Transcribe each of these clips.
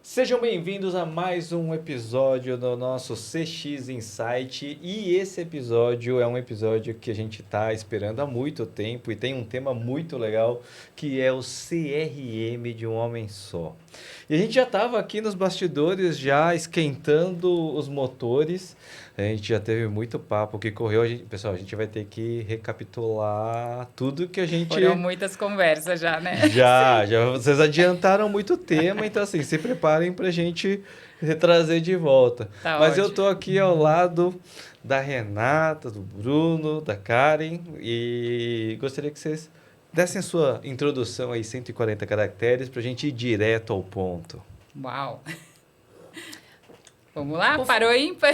Sejam bem-vindos a mais um episódio do nosso CX Insight. E esse episódio é um episódio que a gente está esperando há muito tempo e tem um tema muito legal, que é o CRM de um homem só. E a gente já estava aqui nos bastidores, já esquentando os motores. A gente já teve muito papo que correu. Pessoal, a gente vai ter que recapitular tudo que a gente... Foram muitas conversas já, né? Já, vocês adiantaram muito tema, então assim, se preparem pra gente trazer de volta. Tá Mas eu ótimo. tô aqui ao lado da Renata, do Bruno, da Karen e gostaria que vocês dessem a sua introdução aí, 140 caracteres, pra gente ir direto ao ponto. Uau! Vamos lá? Parou ímpar?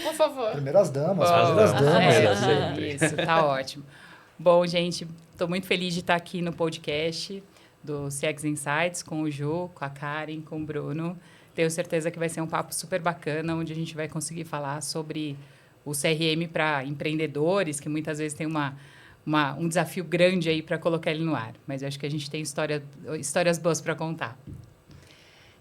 Por favor. Primeiras damas, Bom, primeiras damas. sempre. Isso, tá ótimo. Bom, gente, estou muito feliz de estar aqui no podcast do CX Insights com o Ju, com a Karen, com o Bruno. Tenho certeza que vai ser um papo super bacana, onde a gente vai conseguir falar sobre o CRM para empreendedores, que muitas vezes tem um desafio grande aí para colocar ele no ar. Mas eu acho que a gente tem histórias boas para contar.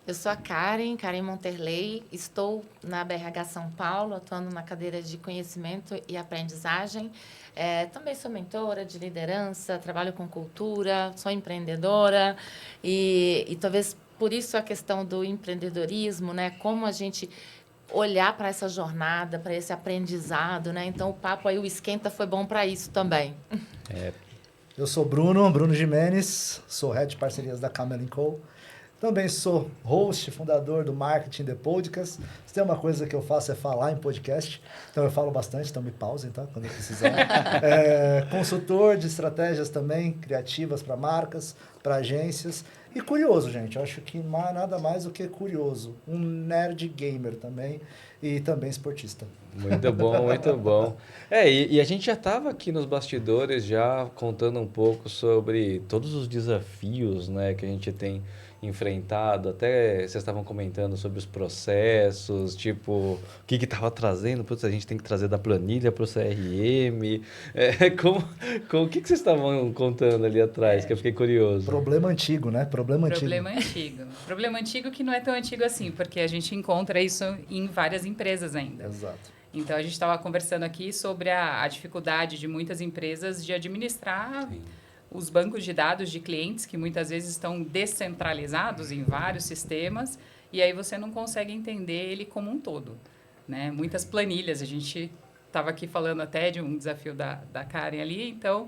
Eu sou a Karen Monterley, estou na BRH São Paulo, atuando na cadeira de conhecimento e aprendizagem. Também sou mentora de liderança, trabalho com cultura, sou empreendedora e talvez por isso a questão do empreendedorismo, né? Como a gente olhar para essa jornada, para esse aprendizado, né? Então, o papo aí, o esquenta foi bom para isso também. Eu sou Bruno Gimenez, sou Head de Parcerias da Camel Co. Também sou host, fundador do Marketing The Podcast. Se tem uma coisa que eu faço é falar em podcast, então eu falo bastante, então me pausem, tá? Quando eu precisar. Consultor de estratégias também, criativas para marcas, para agências. E curioso, gente, eu acho que nada mais do que curioso. Um nerd gamer também e também esportista. Muito bom, muito bom. E a gente já estava aqui nos bastidores já contando um pouco sobre todos os desafios, né, que a gente tem enfrentado. Até vocês estavam comentando sobre os processos, tipo, o que estava trazendo. Putz, a gente tem que trazer da planilha para o CRM. O que vocês estavam contando ali atrás, que eu fiquei curioso? Problema antigo, né? Problema antigo. Problema antigo que não é tão antigo assim, porque a gente encontra isso em várias empresas ainda. Exato. Então, a gente estava conversando aqui sobre a dificuldade de muitas empresas de administrar os bancos de dados de clientes, que muitas vezes estão descentralizados em vários sistemas, e aí você não consegue entender ele como um todo, né? Muitas planilhas, a gente estava aqui falando até de um desafio da Karen ali, então...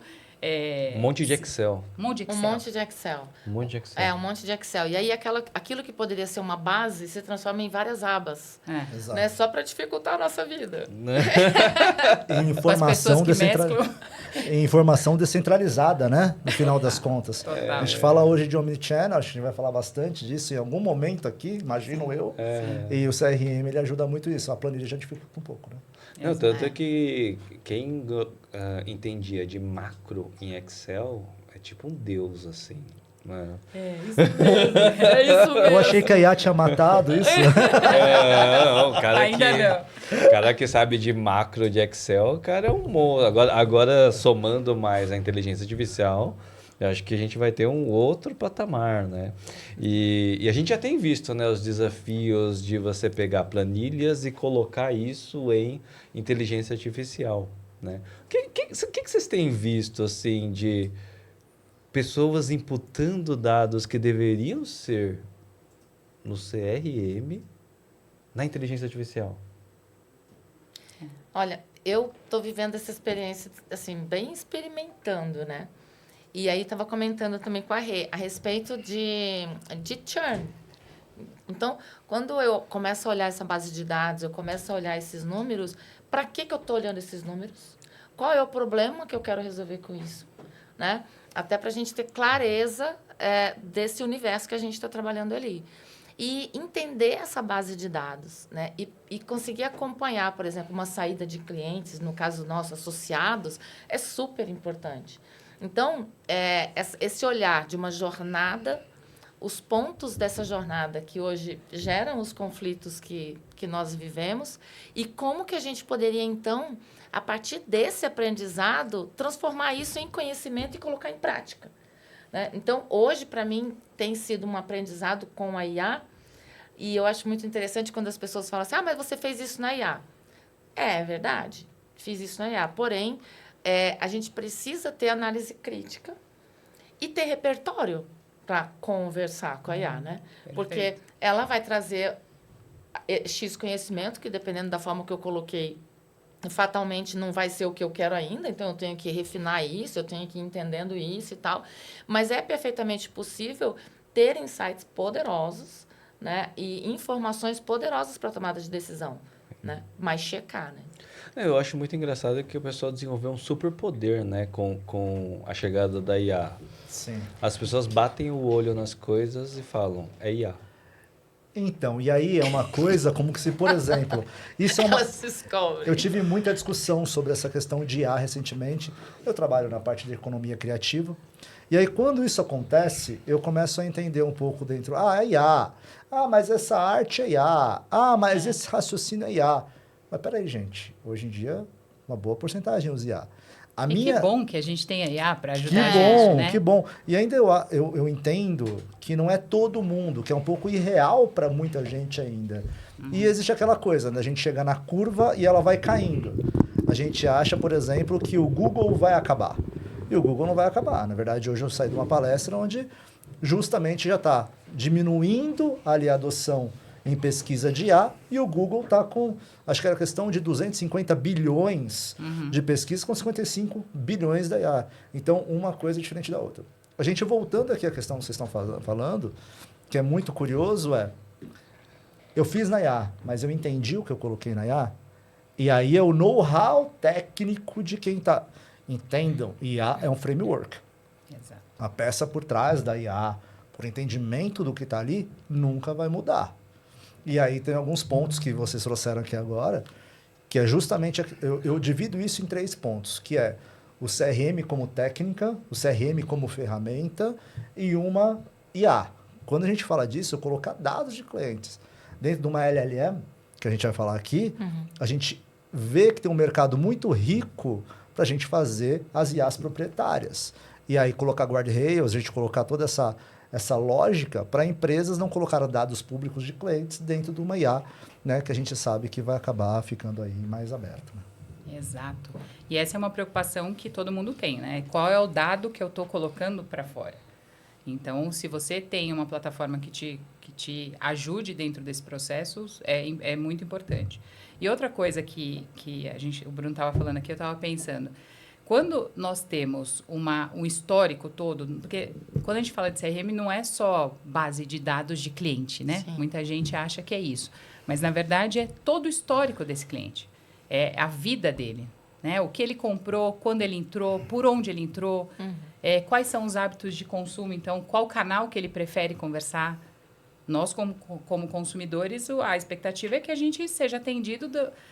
Um monte de Excel. Um monte de Excel. Um monte de Excel. Um monte de Excel. E aí, aquilo que poderia ser uma base se transforma em várias abas. Exato. Né? Só para dificultar a nossa vida. Informação descentralizada, né? No final das contas. Total. A gente fala hoje de Omnichannel, a gente vai falar bastante disso em algum momento aqui, imagino eu. E o CRM, ele ajuda muito isso. A planilha já dificulta um pouco, né? Não, tanto é que quem entendia de macro em Excel é tipo um deus, assim. Mano. É isso mesmo. Eu achei que a IA tinha matado isso. Não, o cara que sabe de macro de Excel, o cara é um monstro. Agora, somando mais a inteligência artificial, eu acho que a gente vai ter um outro patamar, né? E a gente já tem visto, né, os desafios de você pegar planilhas e colocar isso em inteligência artificial, né? O que vocês têm visto, assim, de pessoas imputando dados que deveriam ser no CRM na inteligência artificial? Olha, eu estou vivendo essa experiência, assim, bem experimentando, né? E aí, estava comentando também com a Rê a respeito de churn. Então, quando eu começo a olhar essa base de dados, eu começo a olhar esses números, para que eu estou olhando esses números? Qual é o problema que eu quero resolver com isso? Né? Até para a gente ter clareza desse universo que a gente está trabalhando ali. E entender essa base de dados, né? E conseguir acompanhar, por exemplo, uma saída de clientes, no caso nosso, associados, é super importante. Então, esse olhar de uma jornada, os pontos dessa jornada que hoje geram os conflitos que nós vivemos e como que a gente poderia, então, a partir desse aprendizado, transformar isso em conhecimento e colocar em prática. Né? Então, hoje, para mim, tem sido um aprendizado com a IA E eu acho muito interessante quando as pessoas falam assim, mas você fez isso na IA. É verdade, fiz isso na IA. Porém, a gente precisa ter análise crítica e ter repertório para conversar com a IA, né? Perfeito. Porque ela vai trazer X conhecimento, que dependendo da forma que eu coloquei, fatalmente não vai ser o que eu quero ainda, então eu tenho que refinar isso, eu tenho que ir entendendo isso e tal. Mas é perfeitamente possível ter insights poderosos, né? E informações poderosas para tomada de decisão, né? Mas checar, né? Eu acho muito engraçado que o pessoal desenvolveu um superpoder, né, com a chegada da IA. Sim. As pessoas batem o olho nas coisas e falam, é IA. Então, e aí é uma coisa como que se, por exemplo, isso é uma... Elas descobrem. Eu tive muita discussão sobre essa questão de IA recentemente. Eu trabalho na parte de economia criativa. E aí, quando isso acontece, eu começo a entender um pouco dentro. É IA. Mas essa arte é IA. Mas esse raciocínio é IA. Mas peraí, gente. Hoje em dia, uma boa porcentagem usa IA. Que bom que a gente tem a IA para ajudar Que bom, isso, né? que bom. E ainda eu entendo que não é todo mundo, que é um pouco irreal para muita gente ainda. E existe aquela coisa, né? A gente chega na curva e ela vai caindo. A gente acha, por exemplo, que o Google vai acabar. E o Google não vai acabar. Na verdade, hoje eu saí de uma palestra onde justamente já está diminuindo ali a adoção em pesquisa de IA, e o Google está com, acho que era questão de 250 bilhões de pesquisa com 55 bilhões da IA. Então, uma coisa é diferente da outra. A gente voltando aqui à questão que vocês estão falando, que é muito curioso, eu fiz na IA, mas eu entendi o que eu coloquei na IA, e aí é o know-how técnico de quem está... Entendam, IA é um framework. Exato. A peça por trás da IA, por entendimento do que está ali, nunca vai mudar. E aí tem alguns pontos que vocês trouxeram aqui agora, que é justamente... Eu divido isso em 3 pontos, que é o CRM como técnica, o CRM como ferramenta e uma IA. Quando a gente fala disso, eu colocar dados de clientes. Dentro de uma LLM, que a gente vai falar aqui, a gente vê que tem um mercado muito rico para a gente fazer as IAs proprietárias. E aí colocar guardrails, a gente colocar toda essa lógica para empresas não colocar dados públicos de clientes dentro de uma IA, né, que a gente sabe que vai acabar ficando aí mais aberto. Né? Exato. E essa é uma preocupação que todo mundo tem, né? Qual é o dado que eu estou colocando para fora? Então, se você tem uma plataforma que te ajude dentro desse processo, é muito importante. E outra coisa que o Bruno estava falando aqui, eu estava pensando, quando nós temos um histórico todo, porque quando a gente fala de CRM não é só base de dados de cliente, né? Sim. Muita gente acha que é isso. Mas, na verdade, é todo o histórico desse cliente. É a vida dele, né? O que ele comprou, quando ele entrou, por onde ele entrou, quais são os hábitos de consumo, então, qual canal que ele prefere conversar. Nós, como consumidores, a expectativa é que a gente seja atendido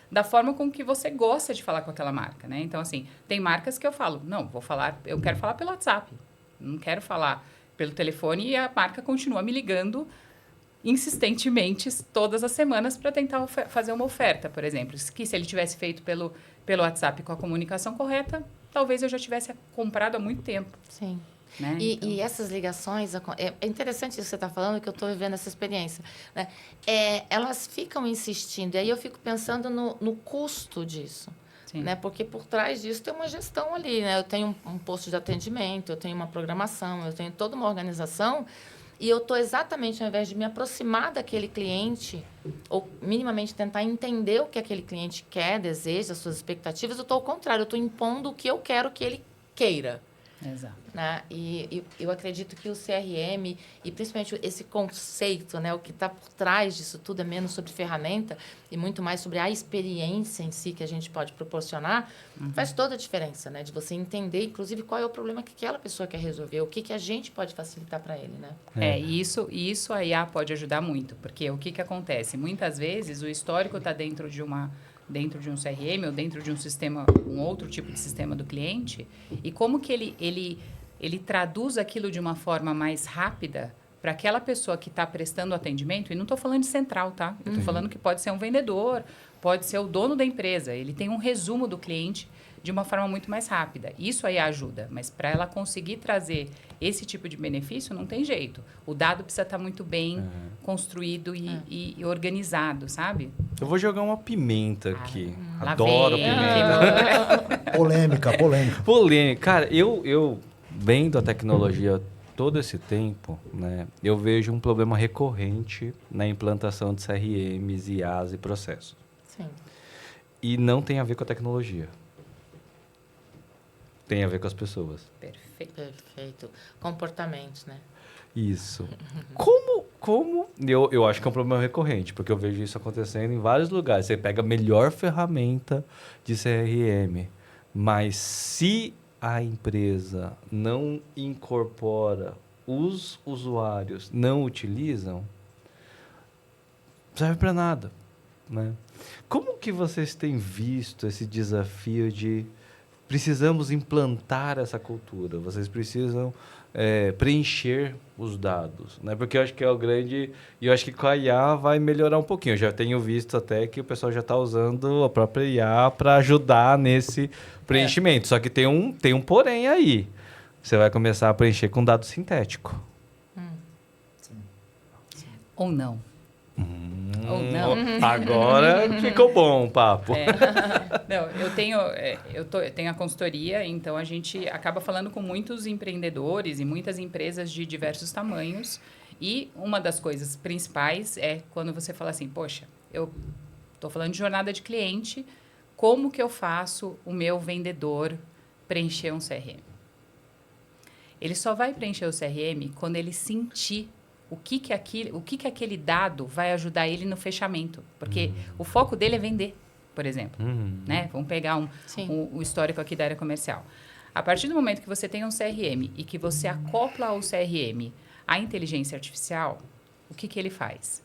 da forma com que você gosta de falar com aquela marca, né? Então, assim, tem marcas que eu falo, eu quero falar pelo WhatsApp, não quero falar pelo telefone, e a marca continua me ligando insistentemente todas as semanas para tentar fazer uma oferta, por exemplo. Que se ele tivesse feito pelo WhatsApp com a comunicação correta, talvez eu já tivesse comprado há muito tempo. Sim. Né? E essas ligações, é interessante isso que você está falando, que eu estou vivendo essa experiência. Né? Elas ficam insistindo, e aí eu fico pensando no custo disso. Né? Porque por trás disso tem uma gestão ali. Né? Eu tenho um posto de atendimento, eu tenho uma programação, eu tenho toda uma organização, e eu estou exatamente, ao invés de me aproximar daquele cliente, ou minimamente tentar entender o que aquele cliente quer, deseja, as suas expectativas, eu estou ao contrário, eu estou impondo o que eu quero que ele queira. Exato. Né? E eu acredito que o CRM, e principalmente esse conceito, né, o que está por trás disso tudo é menos sobre ferramenta e muito mais sobre a experiência em si que a gente pode proporcionar, faz toda a diferença, né? De você entender, inclusive, qual é o problema que aquela pessoa quer resolver, o que a gente pode facilitar para ele, né? E isso a IA pode ajudar muito, porque o que acontece? Muitas vezes o histórico está dentro de um CRM ou dentro de um sistema, um outro tipo de sistema do cliente, e como que ele traduz aquilo de uma forma mais rápida para aquela pessoa que está prestando atendimento, e não estou falando de central, tá? Eu estou falando que pode ser um vendedor, pode ser o dono da empresa, ele tem um resumo do cliente de uma forma muito mais rápida. Isso aí ajuda, mas para ela conseguir trazer esse tipo de benefício, não tem jeito. O dado precisa estar muito bem construído e organizado, sabe? Eu vou jogar uma pimenta aqui. Lá Adoro vem, pimenta. Polêmica. Polêmica. Cara, eu vendo a tecnologia todo esse tempo, né, eu vejo um problema recorrente na implantação de CRMs, IAs e processos. Sim. E não tem a ver com a tecnologia. Tem a ver com as pessoas. Perfeito. Perfeito. Comportamentos, né? Isso. Como? Eu acho que é um problema recorrente, porque eu vejo isso acontecendo em vários lugares. Você pega a melhor ferramenta de CRM, mas se a empresa não incorpora, os usuários não utilizam, não serve para nada, né? Como que vocês têm visto esse desafio de precisamos implantar essa cultura? Vocês precisam preencher os dados, né? Porque eu acho que é o grande... E eu acho que com a IA vai melhorar um pouquinho. Eu já tenho visto até que o pessoal já está usando a própria IA para ajudar nesse preenchimento. Só que tem um porém aí. Você vai começar a preencher com dado sintético. Ou não. Ou não. Agora ficou bom o papo. Não, eu tenho a consultoria, então a gente acaba falando com muitos empreendedores e muitas empresas de diversos tamanhos. E uma das coisas principais é quando você fala assim, poxa, eu estou falando de jornada de cliente, como que eu faço o meu vendedor preencher um CRM? Ele só vai preencher o CRM quando ele sentir o que aquele dado vai ajudar ele no fechamento. Porque o foco dele é vender, por exemplo. Né? Vamos pegar o histórico aqui da área comercial. A partir do momento que você tem um CRM e que você acopla ao CRM a inteligência artificial, o que ele faz?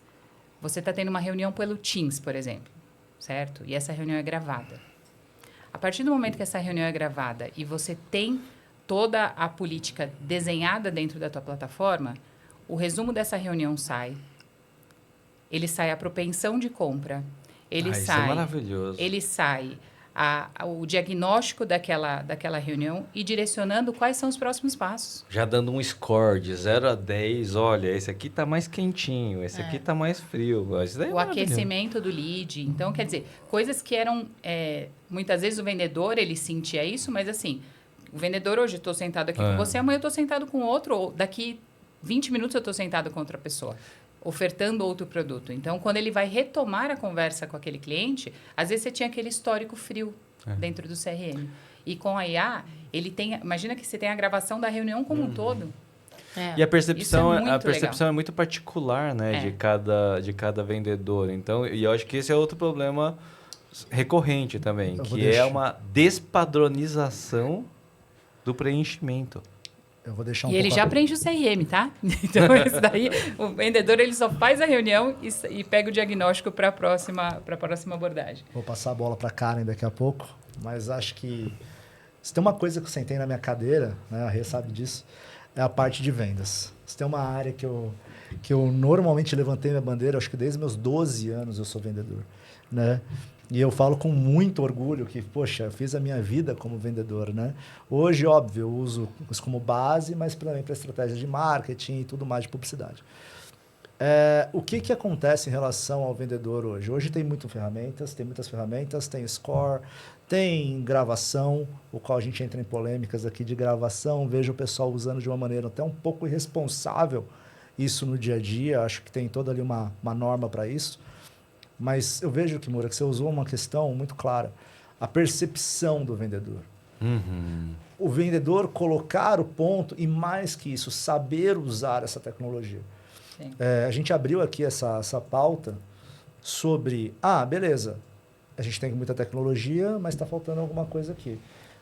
Você está tendo uma reunião pelo Teams, por exemplo, certo? E essa reunião é gravada. A partir do momento que essa reunião é gravada e você tem toda a política desenhada dentro da tua plataforma, o resumo dessa reunião sai, ele sai a propensão de compra, Isso é maravilhoso. Ele sai o diagnóstico daquela reunião e direcionando quais são os próximos passos. Já dando um score de 0 a 10, olha, esse aqui está mais quentinho, esse aqui está mais frio. Isso daí é o aquecimento do lead. Então, quer dizer, coisas que eram... muitas vezes o vendedor, ele sentia isso, mas assim, o vendedor hoje, estou sentado aqui com você, amanhã eu estou sentado com outro, ou daqui 20 minutos eu estou sentado com outra pessoa, ofertando outro produto. Então, quando ele vai retomar a conversa com aquele cliente, às vezes você tinha aquele histórico frio dentro do CRM. E com a IA, ele tem... Imagina que você tem a gravação da reunião como um todo. E a percepção, é muito particular, né, de cada vendedor. Então, e eu acho que esse é outro problema recorrente também, que é uma despadronização do preenchimento. Eu vou deixar ele já preenche o CRM, tá? Então, esse daí, o vendedor ele só faz a reunião e pega o diagnóstico para a próxima abordagem. Vou passar a bola para a Karen daqui a pouco, mas acho que se tem uma coisa que eu sentei na minha cadeira, né, a Rê sabe disso, é a parte de vendas. Se tem uma área que eu normalmente levantei minha bandeira, acho que desde meus 12 anos eu sou vendedor, né? E eu falo com muito orgulho que, poxa, eu fiz a minha vida como vendedor, né? Hoje, óbvio, eu uso isso como base, mas também para estratégia de marketing e tudo mais de publicidade. O que acontece em relação ao vendedor hoje? Hoje tem muitas ferramentas, tem score, tem gravação, o qual a gente entra em polêmicas aqui de gravação, vejo o pessoal usando de uma maneira até um pouco irresponsável isso no dia a dia, acho que tem toda ali uma norma para isso. Mas eu vejo, Kimura, que você usou uma questão muito clara. A percepção do vendedor. O vendedor colocar o ponto e, mais que isso, saber usar essa tecnologia. A gente abriu aqui essa pauta sobre... beleza, a gente tem muita tecnologia, mas está faltando alguma coisa aqui.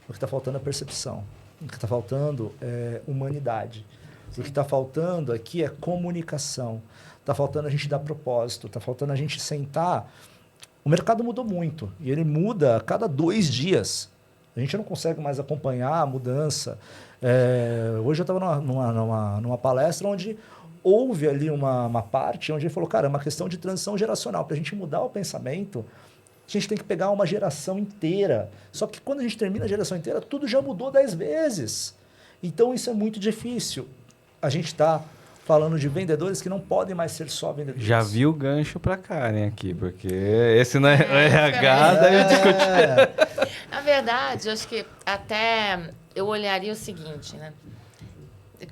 O que está faltando é percepção. O que está faltando é humanidade. O que está faltando aqui é comunicação. Está faltando a gente dar propósito, está faltando a gente sentar. O mercado mudou muito e ele muda a cada 2 dias. A gente não consegue mais acompanhar a mudança. Hoje eu estava numa palestra onde houve ali uma parte onde ele falou, cara, é uma questão de transição geracional. Para a gente mudar o pensamento, A gente tem que pegar uma geração inteira. Só que quando a gente termina a geração inteira, tudo já mudou 10 vezes. Então, isso é muito difícil. A gente está falando de vendedores que não podem mais ser só vendedores. Já vi o gancho para Karen aqui, porque esse não é o RH, daí eu discuti. Na verdade, eu acho que até eu olharia o seguinte, né?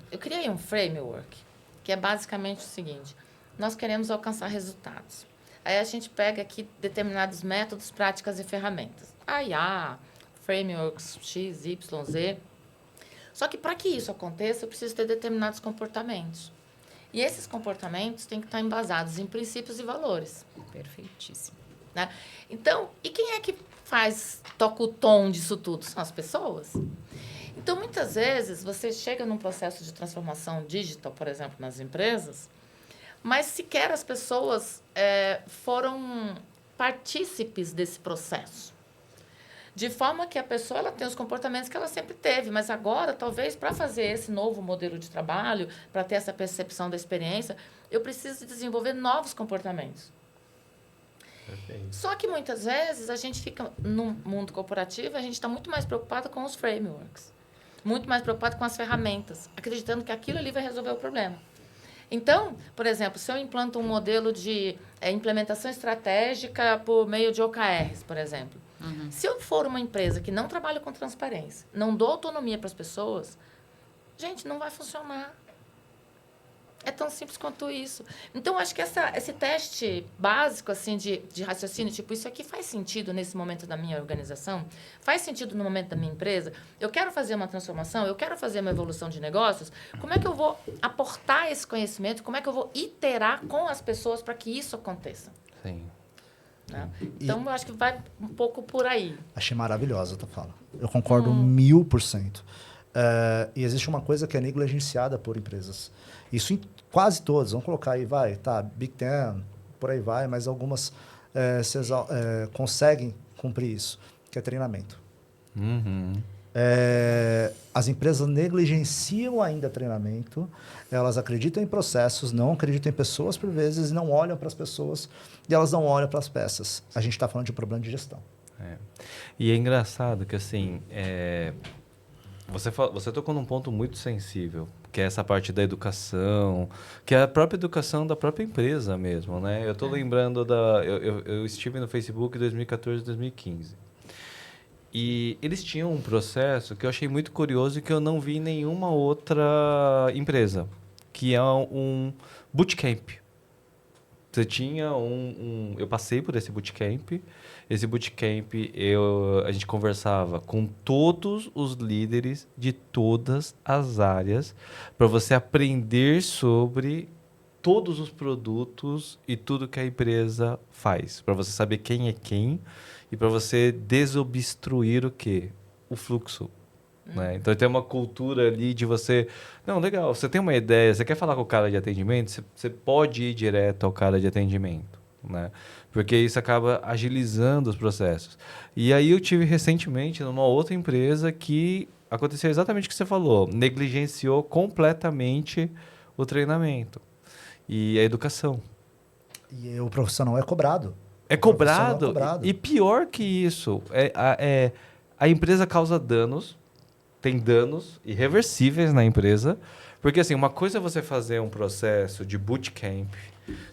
Eu criei um framework, que é basicamente o seguinte. Nós queremos alcançar resultados. Aí a gente pega aqui determinados métodos, práticas e ferramentas. IA, frameworks X, Y, Z. Só que para que isso aconteça, eu preciso ter determinados comportamentos. E esses comportamentos têm que estar embasados em princípios e valores. Perfeitíssimo. Né? Então, e quem é que toca o tom disso tudo? São as pessoas. Então, muitas vezes, você chega num processo de transformação digital, por exemplo, nas empresas, mas sequer as pessoas foram partícipes desse processo. De forma que a pessoa ela tem os comportamentos que ela sempre teve, mas agora, talvez, para fazer esse novo modelo de trabalho, para ter essa percepção da experiência, eu preciso desenvolver novos comportamentos. Perfeito. Só que, muitas vezes, a gente fica, no mundo corporativo, a gente está muito mais preocupado com os frameworks, muito mais preocupado com as ferramentas, acreditando que aquilo ali vai resolver o problema. Então, por exemplo, se eu implanto um modelo de implementação estratégica por meio de OKRs, por exemplo, se eu for uma empresa que não trabalha com transparência, não dou autonomia para as pessoas, gente, não vai funcionar. É tão simples quanto isso. Então, acho que esse teste básico assim, de raciocínio, tipo, isso aqui faz sentido nesse momento da minha organização? Faz sentido no momento da minha empresa? Eu quero fazer uma transformação? Eu quero fazer uma evolução de negócios? Como é que eu vou aportar esse conhecimento? Como é que eu vou iterar com as pessoas para que isso aconteça? Sim. Né? Então, eu acho que vai um pouco por aí. Achei maravilhosa a tua fala. Eu concordo 1000%. E existe uma coisa que é negligenciada por empresas. Isso em quase todas. Vamos colocar aí, Big Ten, por aí vai, mas algumas conseguem cumprir isso, que é treinamento. As empresas negligenciam ainda treinamento, elas acreditam em processos, não acreditam em pessoas por vezes, não olham para as pessoas e elas não olham para as peças. A gente está falando de um problema de gestão. E é engraçado que assim, você tocou num ponto muito sensível, que é essa parte da educação, que é a própria educação da própria empresa mesmo, né? Eu estou lembrando eu estive no Facebook em 2014 e 2015. E eles tinham um processo que eu achei muito curioso e que eu não vi em nenhuma outra empresa, que é um bootcamp. Você tinha eu passei por esse bootcamp. Esse bootcamp, a gente conversava com todos os líderes de todas as áreas para você aprender sobre todos os produtos e tudo que a empresa faz. Para você saber quem é quem e para você desobstruir o quê? O fluxo. Né? Então, tem uma cultura ali de você... Não, legal, você tem uma ideia, você quer falar com o cara de atendimento, você pode ir direto ao cara de atendimento. Né? Porque isso acaba agilizando os processos. E aí eu tive recentemente numa outra empresa que aconteceu exatamente o que você falou. Negligenciou completamente o treinamento e a educação. E o profissional é cobrado. É cobrado. E pior que isso, a empresa causa danos, tem danos irreversíveis na empresa. Porque assim, uma coisa é você fazer um processo de bootcamp,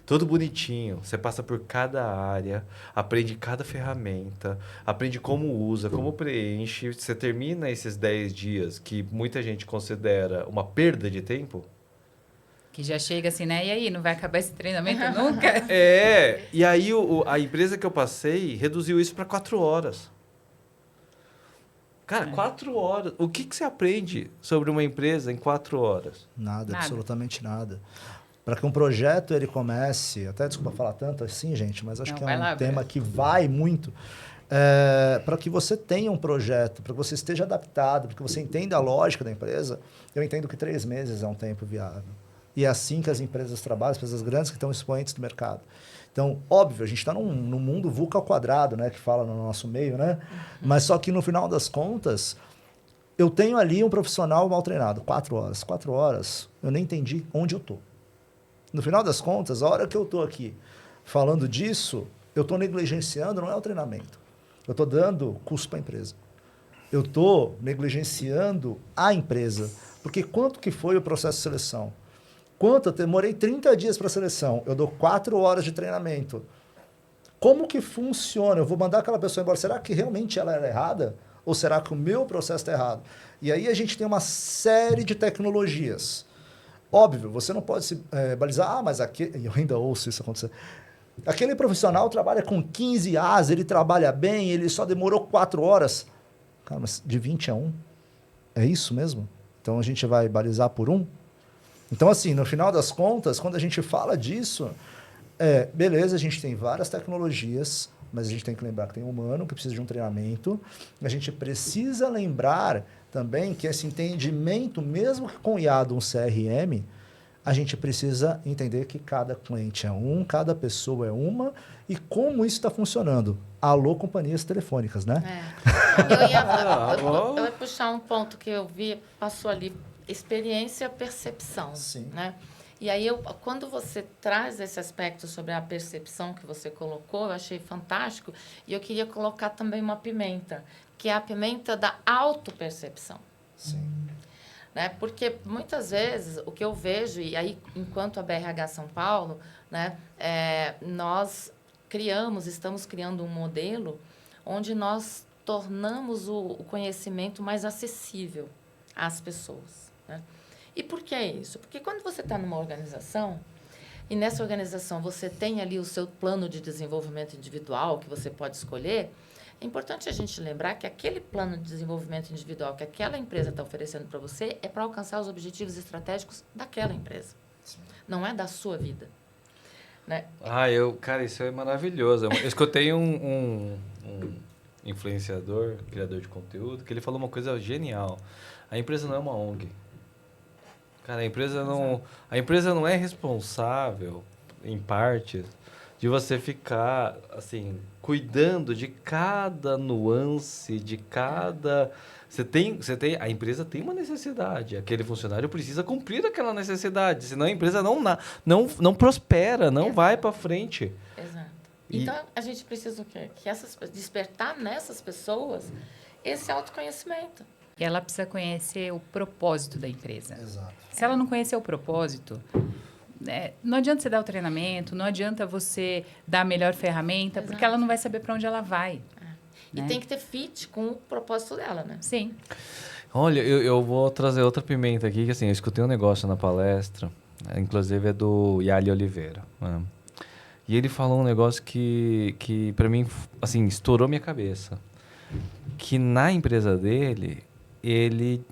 todo bonitinho, você passa por cada área, aprende cada ferramenta, aprende como usa, como preenche, você termina esses 10 dias, que muita gente considera uma perda de tempo. Que já chega assim, né? E aí, não vai acabar esse treinamento nunca? E aí a empresa que eu passei reduziu isso para 4 horas. Cara, 4 horas. O que você aprende sobre uma empresa em 4 horas? Nada, absolutamente nada. Para que um projeto ele comece, até desculpa falar tanto assim, gente, mas acho que é um tema que vai muito. Para que você tenha um projeto, para que você esteja adaptado, para que você entenda a lógica da empresa, eu entendo que 3 meses é um tempo viável. E é assim que as empresas trabalham, as empresas grandes que estão expoentes do mercado. Então, óbvio, a gente está num mundo VUCA ao quadrado, né, que fala no nosso meio, né? Mas só que no final das contas, eu tenho ali um profissional mal treinado, 4 horas. 4 horas, eu nem entendi onde eu estou. No final das contas, a hora que eu estou aqui falando disso, eu estou negligenciando, não é o treinamento. Eu estou dando custo para a empresa. Eu estou negligenciando a empresa. Porque quanto que foi o processo de seleção? Quanto? Eu demorei 30 dias para a seleção. Eu dou 4 horas de treinamento. Como que funciona? Eu vou mandar aquela pessoa embora. Será que realmente ela era errada? Ou será que o meu processo está errado? E aí a gente tem uma série de tecnologias. Óbvio, você não pode se balizar, mas aqui, eu ainda ouço isso acontecer. Aquele profissional trabalha com 15 As, ele trabalha bem, ele só demorou 4 horas. Cara, mas de 20 a 1? É isso mesmo? Então a gente vai balizar por 1? Então, assim, no final das contas, quando a gente fala disso, beleza, a gente tem várias tecnologias, mas a gente tem que lembrar que tem um humano que precisa de um treinamento. A gente precisa lembrar também que esse entendimento, mesmo que com IAD um CRM, a gente precisa entender que cada cliente é um, cada pessoa é uma, e como isso está funcionando. Alô, companhias telefônicas, né? Eu ia puxar um ponto que eu vi, passou ali, experiência, percepção. Sim. Né? E aí, quando você traz esse aspecto sobre a percepção que você colocou, eu achei fantástico, e eu queria colocar também uma pimenta, que é a pimenta da autopercepção. Sim. Né? Porque muitas vezes o que eu vejo, e aí enquanto a BRH São Paulo, né, nós estamos criando um modelo onde nós tornamos o conhecimento mais acessível às pessoas. Né? E por que isso? Porque quando você está numa organização, e nessa organização você tem ali o seu plano de desenvolvimento individual que você pode escolher, é importante a gente lembrar que aquele plano de desenvolvimento individual que aquela empresa está oferecendo para você é para alcançar os objetivos estratégicos daquela empresa. Sim. Não é da sua vida. Né? Cara, isso é maravilhoso. Eu escutei um influenciador, criador de conteúdo, que ele falou uma coisa genial. A empresa não é uma ONG. Cara, a empresa não é responsável, em parte, de você ficar, assim, cuidando de cada nuance, de cada... A empresa tem uma necessidade, aquele funcionário precisa cumprir aquela necessidade, senão a empresa não prospera, não vai para frente. Exato. Então, a gente precisa o quê? Despertar nessas pessoas esse autoconhecimento. E ela precisa conhecer o propósito da empresa. Exato. Se ela não conhecer o propósito, não adianta você dar o treinamento, não adianta você dar a melhor ferramenta, porque ela não vai saber para onde ela vai. E tem que ter fit com o propósito dela, né? Sim. Olha, eu vou trazer outra pimenta aqui, que assim, eu escutei um negócio na palestra, inclusive é do Yali Oliveira, né? E ele falou um negócio que para mim, assim, estourou minha cabeça. Que na empresa dele, ele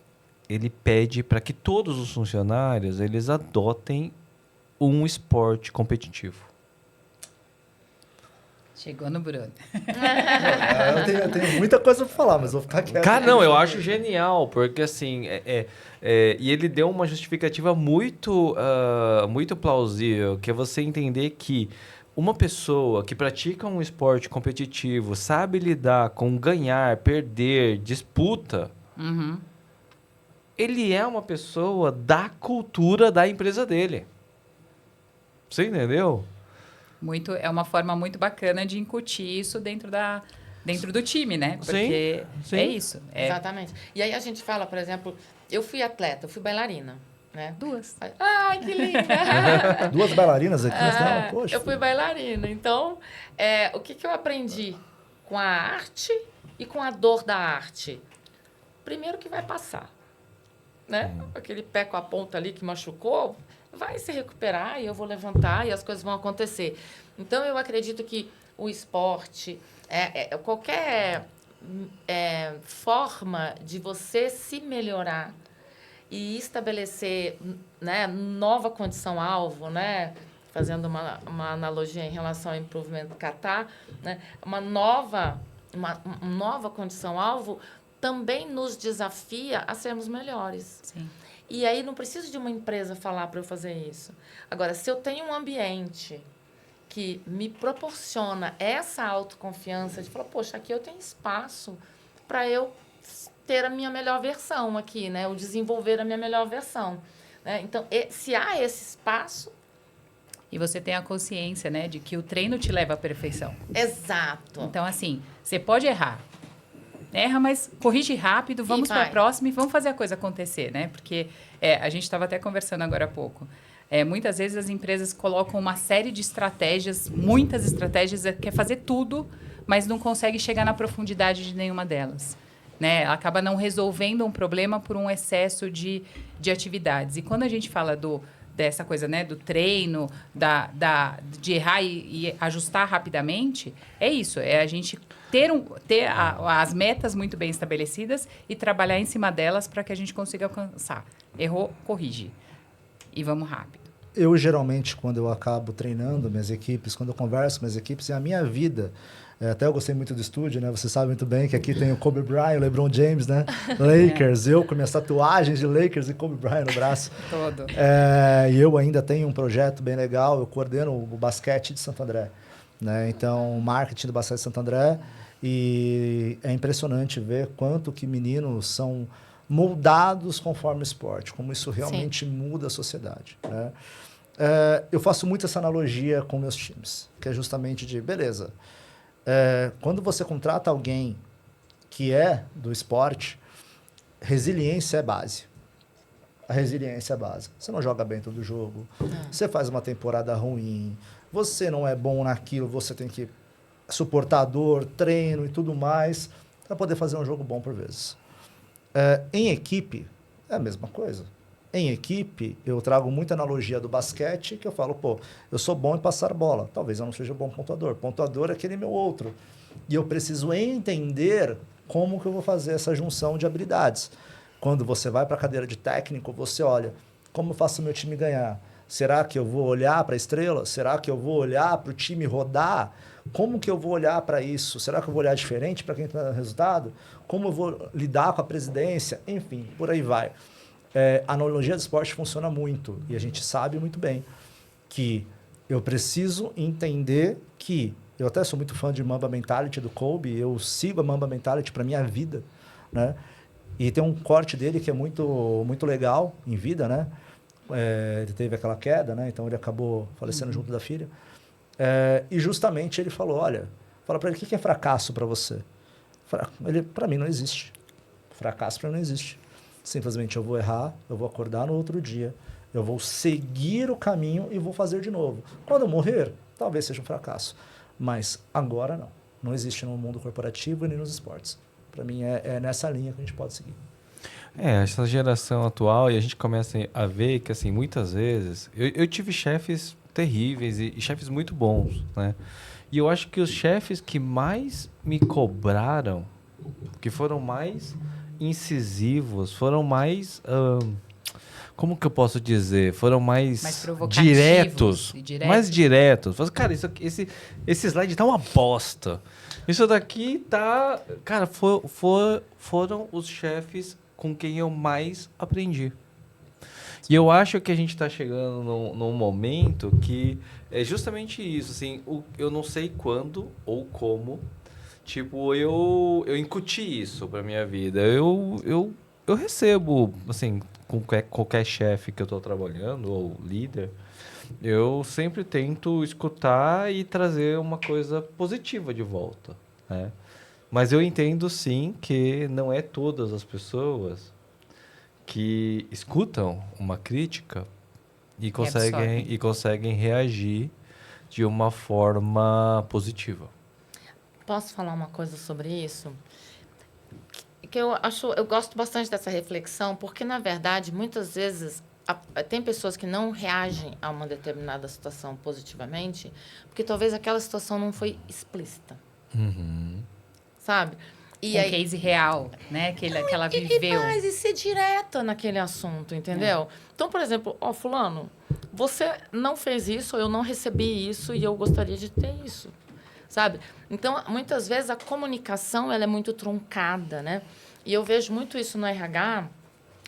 pede para que todos os funcionários eles adotem um esporte competitivo. Chegou no Bruno. Eu tenho muita coisa para falar, mas vou ficar quieto. Cara, não, eu acho genial, porque assim, e ele deu uma justificativa muito plausível, que é você entender que uma pessoa que pratica um esporte competitivo, sabe lidar com ganhar, perder, disputa, ele é uma pessoa da cultura da empresa dele. Você entendeu? É uma forma muito bacana de incutir isso dentro do time, né? Porque sim. É isso. Exatamente. E aí a gente fala, por exemplo, eu fui atleta, eu fui bailarina. Né? 2. Ai, que linda! 2 bailarinas aqui, não, poxa. Eu fui bailarina. Então, o que eu aprendi com a arte e com a dor da arte? Primeiro que vai passar. Né? Aquele pé com a ponta ali que machucou, vai se recuperar e eu vou levantar e as coisas vão acontecer. Então, eu acredito que o esporte, qualquer forma de você se melhorar e estabelecer, né, nova condição-alvo, né, fazendo uma analogia em relação ao improvement kata, né, uma nova condição-alvo também nos desafia a sermos melhores. Sim. E aí não preciso de uma empresa falar para eu fazer isso. Agora, se eu tenho um ambiente que me proporciona essa autoconfiança de falar, poxa, aqui eu tenho espaço para eu ter a minha melhor versão aqui, né? O desenvolver a minha melhor versão. Né? Então, se há esse espaço, e você tem a consciência, né, de que o treino te leva à perfeição. Exato. Então, assim, você pode errar. Erra, mas corrige rápido, vamos para a vai. próxima e vamos fazer a coisa acontecer, né? Porque a gente estava até conversando agora há pouco. Muitas vezes as empresas colocam uma série de estratégias, muitas estratégias, quer fazer tudo, mas não consegue chegar na profundidade de nenhuma delas. Né? Ela acaba não resolvendo um problema por um excesso de atividades. E quando a gente fala dessa coisa, né, do treino, de errar e ajustar rapidamente, é isso. É a gente ter as metas muito bem estabelecidas e trabalhar em cima delas para que a gente consiga alcançar. Errou, corrige. E vamos rápido. Eu, geralmente, quando eu acabo treinando minhas equipes, quando eu converso com minhas equipes, é a minha vida. Até eu gostei muito do estúdio, né? Você sabe muito bem que aqui tem o Kobe Bryant, o LeBron James, né? Lakers, eu com minhas tatuagens de Lakers e Kobe Bryant no braço. Todo. E eu ainda tenho um projeto bem legal, eu coordeno o basquete de Santo André. Né? Então, o marketing do basquete de Santo André. E é impressionante ver quanto que meninos são moldados conforme o esporte, como isso realmente muda a sociedade. Né? Eu faço muito essa analogia com meus times, que é justamente de, beleza, quando você contrata alguém que é do esporte, resiliência é base. A resiliência é base. Você não joga bem todo jogo, você faz uma temporada ruim, você não é bom naquilo, você tem que suportar dor, treino e tudo mais para poder fazer um jogo bom por vezes. Em equipe, é a mesma coisa. Em equipe, eu trago muita analogia do basquete, que eu falo, eu sou bom em passar bola. Talvez eu não seja bom pontuador. Pontuador é aquele meu outro. E eu preciso entender como que eu vou fazer essa junção de habilidades. Quando você vai para a cadeira de técnico, você olha, como eu faço o meu time ganhar? Será que eu vou olhar para a estrela? Será que eu vou olhar para o time rodar? Como que eu vou olhar para isso? Será que eu vou olhar diferente para quem está no resultado? Como eu vou lidar com a presidência? Enfim, por aí vai. A analogia do esporte funciona muito. E a gente sabe muito bem que eu preciso entender que... Eu até sou muito fã de Mamba Mentality do Kobe. Eu sigo a Mamba Mentality para minha vida. Né? E tem um corte dele que é muito, muito legal em vida. Né? Ele teve aquela queda, né? Então ele acabou falecendo junto da filha. E justamente ele falou, fala para ele, o que é fracasso para você? Para mim não existe. Fracasso para mim não existe. Simplesmente eu vou errar, eu vou acordar no outro dia, eu vou seguir o caminho e vou fazer de novo. Quando eu morrer, talvez seja um fracasso. Mas agora não. Não existe no mundo corporativo e nem nos esportes. Para mim é nessa linha que a gente pode seguir. Essa geração atual, e a gente começa a ver que, assim, muitas vezes... Eu tive chefes terríveis e chefes muito bons, né? E eu acho que os chefes que mais me cobraram, que foram mais incisivos, foram mais... como que eu posso dizer? Foram mais diretos. Mais diretos. Cara, esse slide tá uma bosta. Isso daqui tá... Cara, foram os chefes com quem eu mais aprendi. E eu acho que a gente está chegando num momento que é justamente isso. Assim, eu não sei quando ou como, tipo, eu incuti isso para minha vida. Eu recebo, assim, com qualquer chefe que eu estou trabalhando ou líder, eu sempre tento escutar e trazer uma coisa positiva de volta, né? Mas eu entendo, sim, que não é todas as pessoas que escutam uma crítica e conseguem reagir de uma forma positiva. Posso falar uma coisa sobre isso? Que eu gosto bastante dessa reflexão, porque, na verdade, muitas vezes tem pessoas que não reagem a uma determinada situação positivamente, porque talvez aquela situação não foi explícita. Uhum. Sabe? E aí, case real, né? Que ela viveu. E ser direta naquele assunto, entendeu? Então, por exemplo, fulano, você não fez isso, eu não recebi isso e eu gostaria de ter isso, sabe? Então, muitas vezes a comunicação ela é muito truncada, né? E eu vejo muito isso no RH,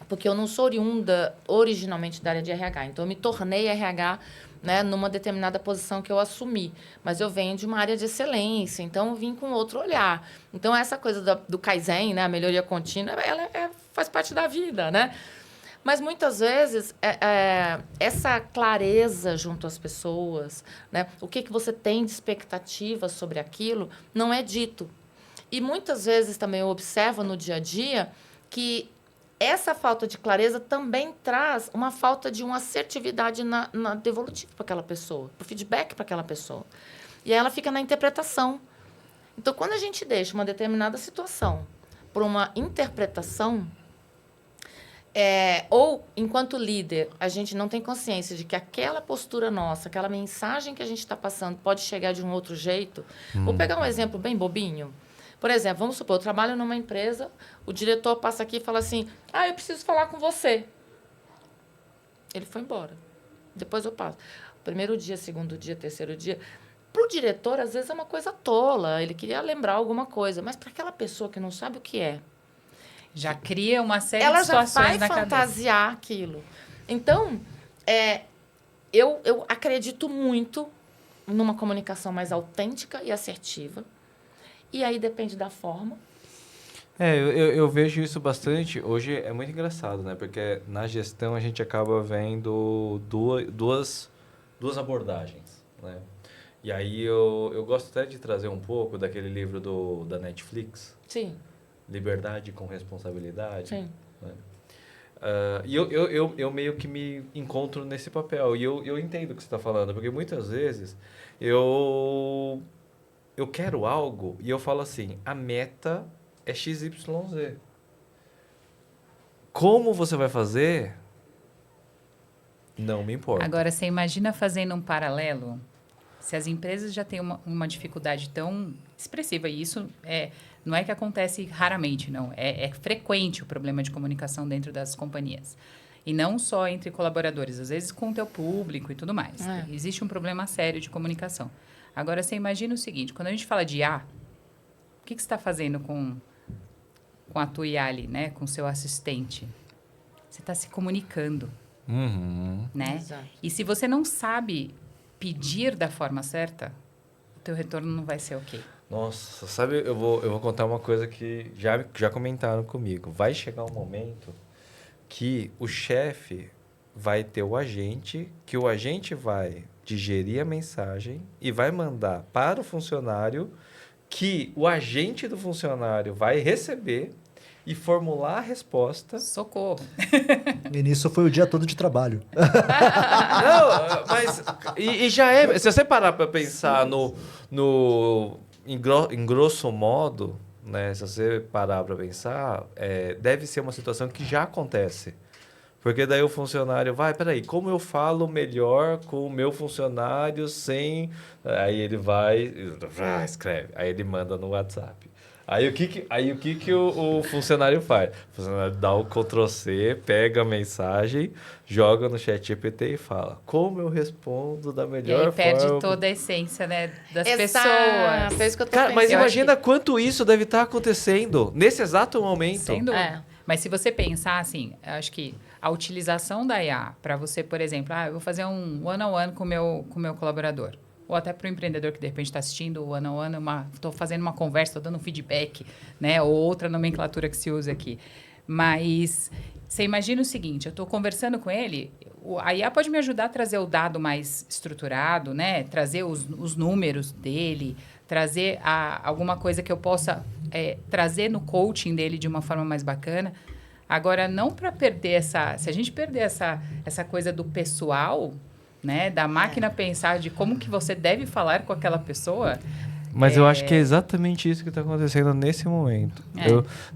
porque eu não sou oriunda originalmente da área de RH, então eu me tornei RH, né, numa determinada posição que eu assumi. Mas eu venho de uma área de excelência, então eu vim com outro olhar. Então, essa coisa do Kaizen, né, a melhoria contínua, ela faz parte da vida, né? Mas muitas vezes essa clareza junto às pessoas, né? O que você tem de expectativa sobre aquilo, não é dito. E muitas vezes também eu observo no dia a dia que essa falta de clareza também traz uma falta de uma assertividade na devolutiva para aquela pessoa, para o feedback para aquela pessoa. E aí ela fica na interpretação. Então, quando a gente deixa uma determinada situação por uma interpretação, ou, enquanto líder, a gente não tem consciência de que aquela postura nossa, aquela mensagem que a gente está passando pode chegar de um outro jeito. Vou pegar um exemplo bem bobinho. Por exemplo, vamos supor, eu trabalho numa empresa, o diretor passa aqui e fala assim, eu preciso falar com você. Ele foi embora. Depois eu passo. Primeiro dia, segundo dia, terceiro dia. Para o diretor, às vezes, é uma coisa tola. Ele queria lembrar alguma coisa. Mas para aquela pessoa que não sabe o que é, já cria uma série ela de situações já vai na fantasiar cabeça. aquilo. Então, eu acredito muito numa comunicação mais autêntica e assertiva. E aí depende da forma. Eu vejo isso bastante. Hoje é muito engraçado, né? Porque na gestão a gente acaba vendo duas abordagens, né? E aí eu gosto até de trazer um pouco daquele livro da Netflix. Sim. Liberdade com Responsabilidade. Sim. Né? E eu meio que me encontro nesse papel. E eu entendo o que você está falando, porque muitas vezes eu quero algo e eu falo assim, a meta é XYZ. Como você vai fazer? Não me importa. Agora, você imagina fazendo um paralelo? Se as empresas já têm uma dificuldade tão expressiva, e isso não é que acontece raramente, não. É frequente o problema de comunicação dentro das companhias. E não só entre colaboradores, às vezes com o teu público e tudo mais. Existe um problema sério de comunicação. Agora, você imagina o seguinte, quando a gente fala de IA, o que você está fazendo com a tua IA ali, né? Com o seu assistente? Você está se comunicando, né? Exato. E se você não sabe pedir da forma certa, o teu retorno não vai ser ok. Nossa, sabe, eu vou contar uma coisa que já comentaram comigo. Vai chegar um momento que o chefe vai ter o agente, que o agente vai digerir a mensagem e vai mandar para o funcionário, que o agente do funcionário vai receber e formular a resposta. Socorro. E nisso foi o dia todo de trabalho. Não, mas... E já é... Se você parar para pensar em grosso modo, né? Se você parar para pensar, deve ser uma situação que já acontece. Porque daí o funcionário vai, peraí, como eu falo melhor com o meu funcionário sem... Aí ele vai, escreve, aí ele manda no WhatsApp. Aí o que o funcionário faz? O funcionário dá o Ctrl+C, pega a mensagem, joga no ChatGPT e fala, como eu respondo da melhor forma... E aí perde toda a essência, né, das Exato. pessoas. É isso que eu tô Cara, mas pensando. imagina quanto isso deve estar acontecendo nesse exato momento. Sem dúvida. Mas se você pensar assim, eu acho que a utilização da IA para você, por exemplo, eu vou fazer um one-on-one com o meu colaborador. Ou até para o empreendedor que, de repente, está assistindo o one-on-one, estou fazendo uma conversa, estou dando um feedback, né? Ou outra nomenclatura que se usa aqui. Mas você imagina o seguinte, eu estou conversando com ele, a IA pode me ajudar a trazer o dado mais estruturado, né? Trazer os números dele, trazer alguma coisa que eu possa trazer no coaching dele de uma forma mais bacana. Agora, não para perder se a gente perder essa coisa do pessoal, né, da máquina pensar de como que você deve falar com aquela pessoa. Mas eu acho que é exatamente isso que está acontecendo nesse momento.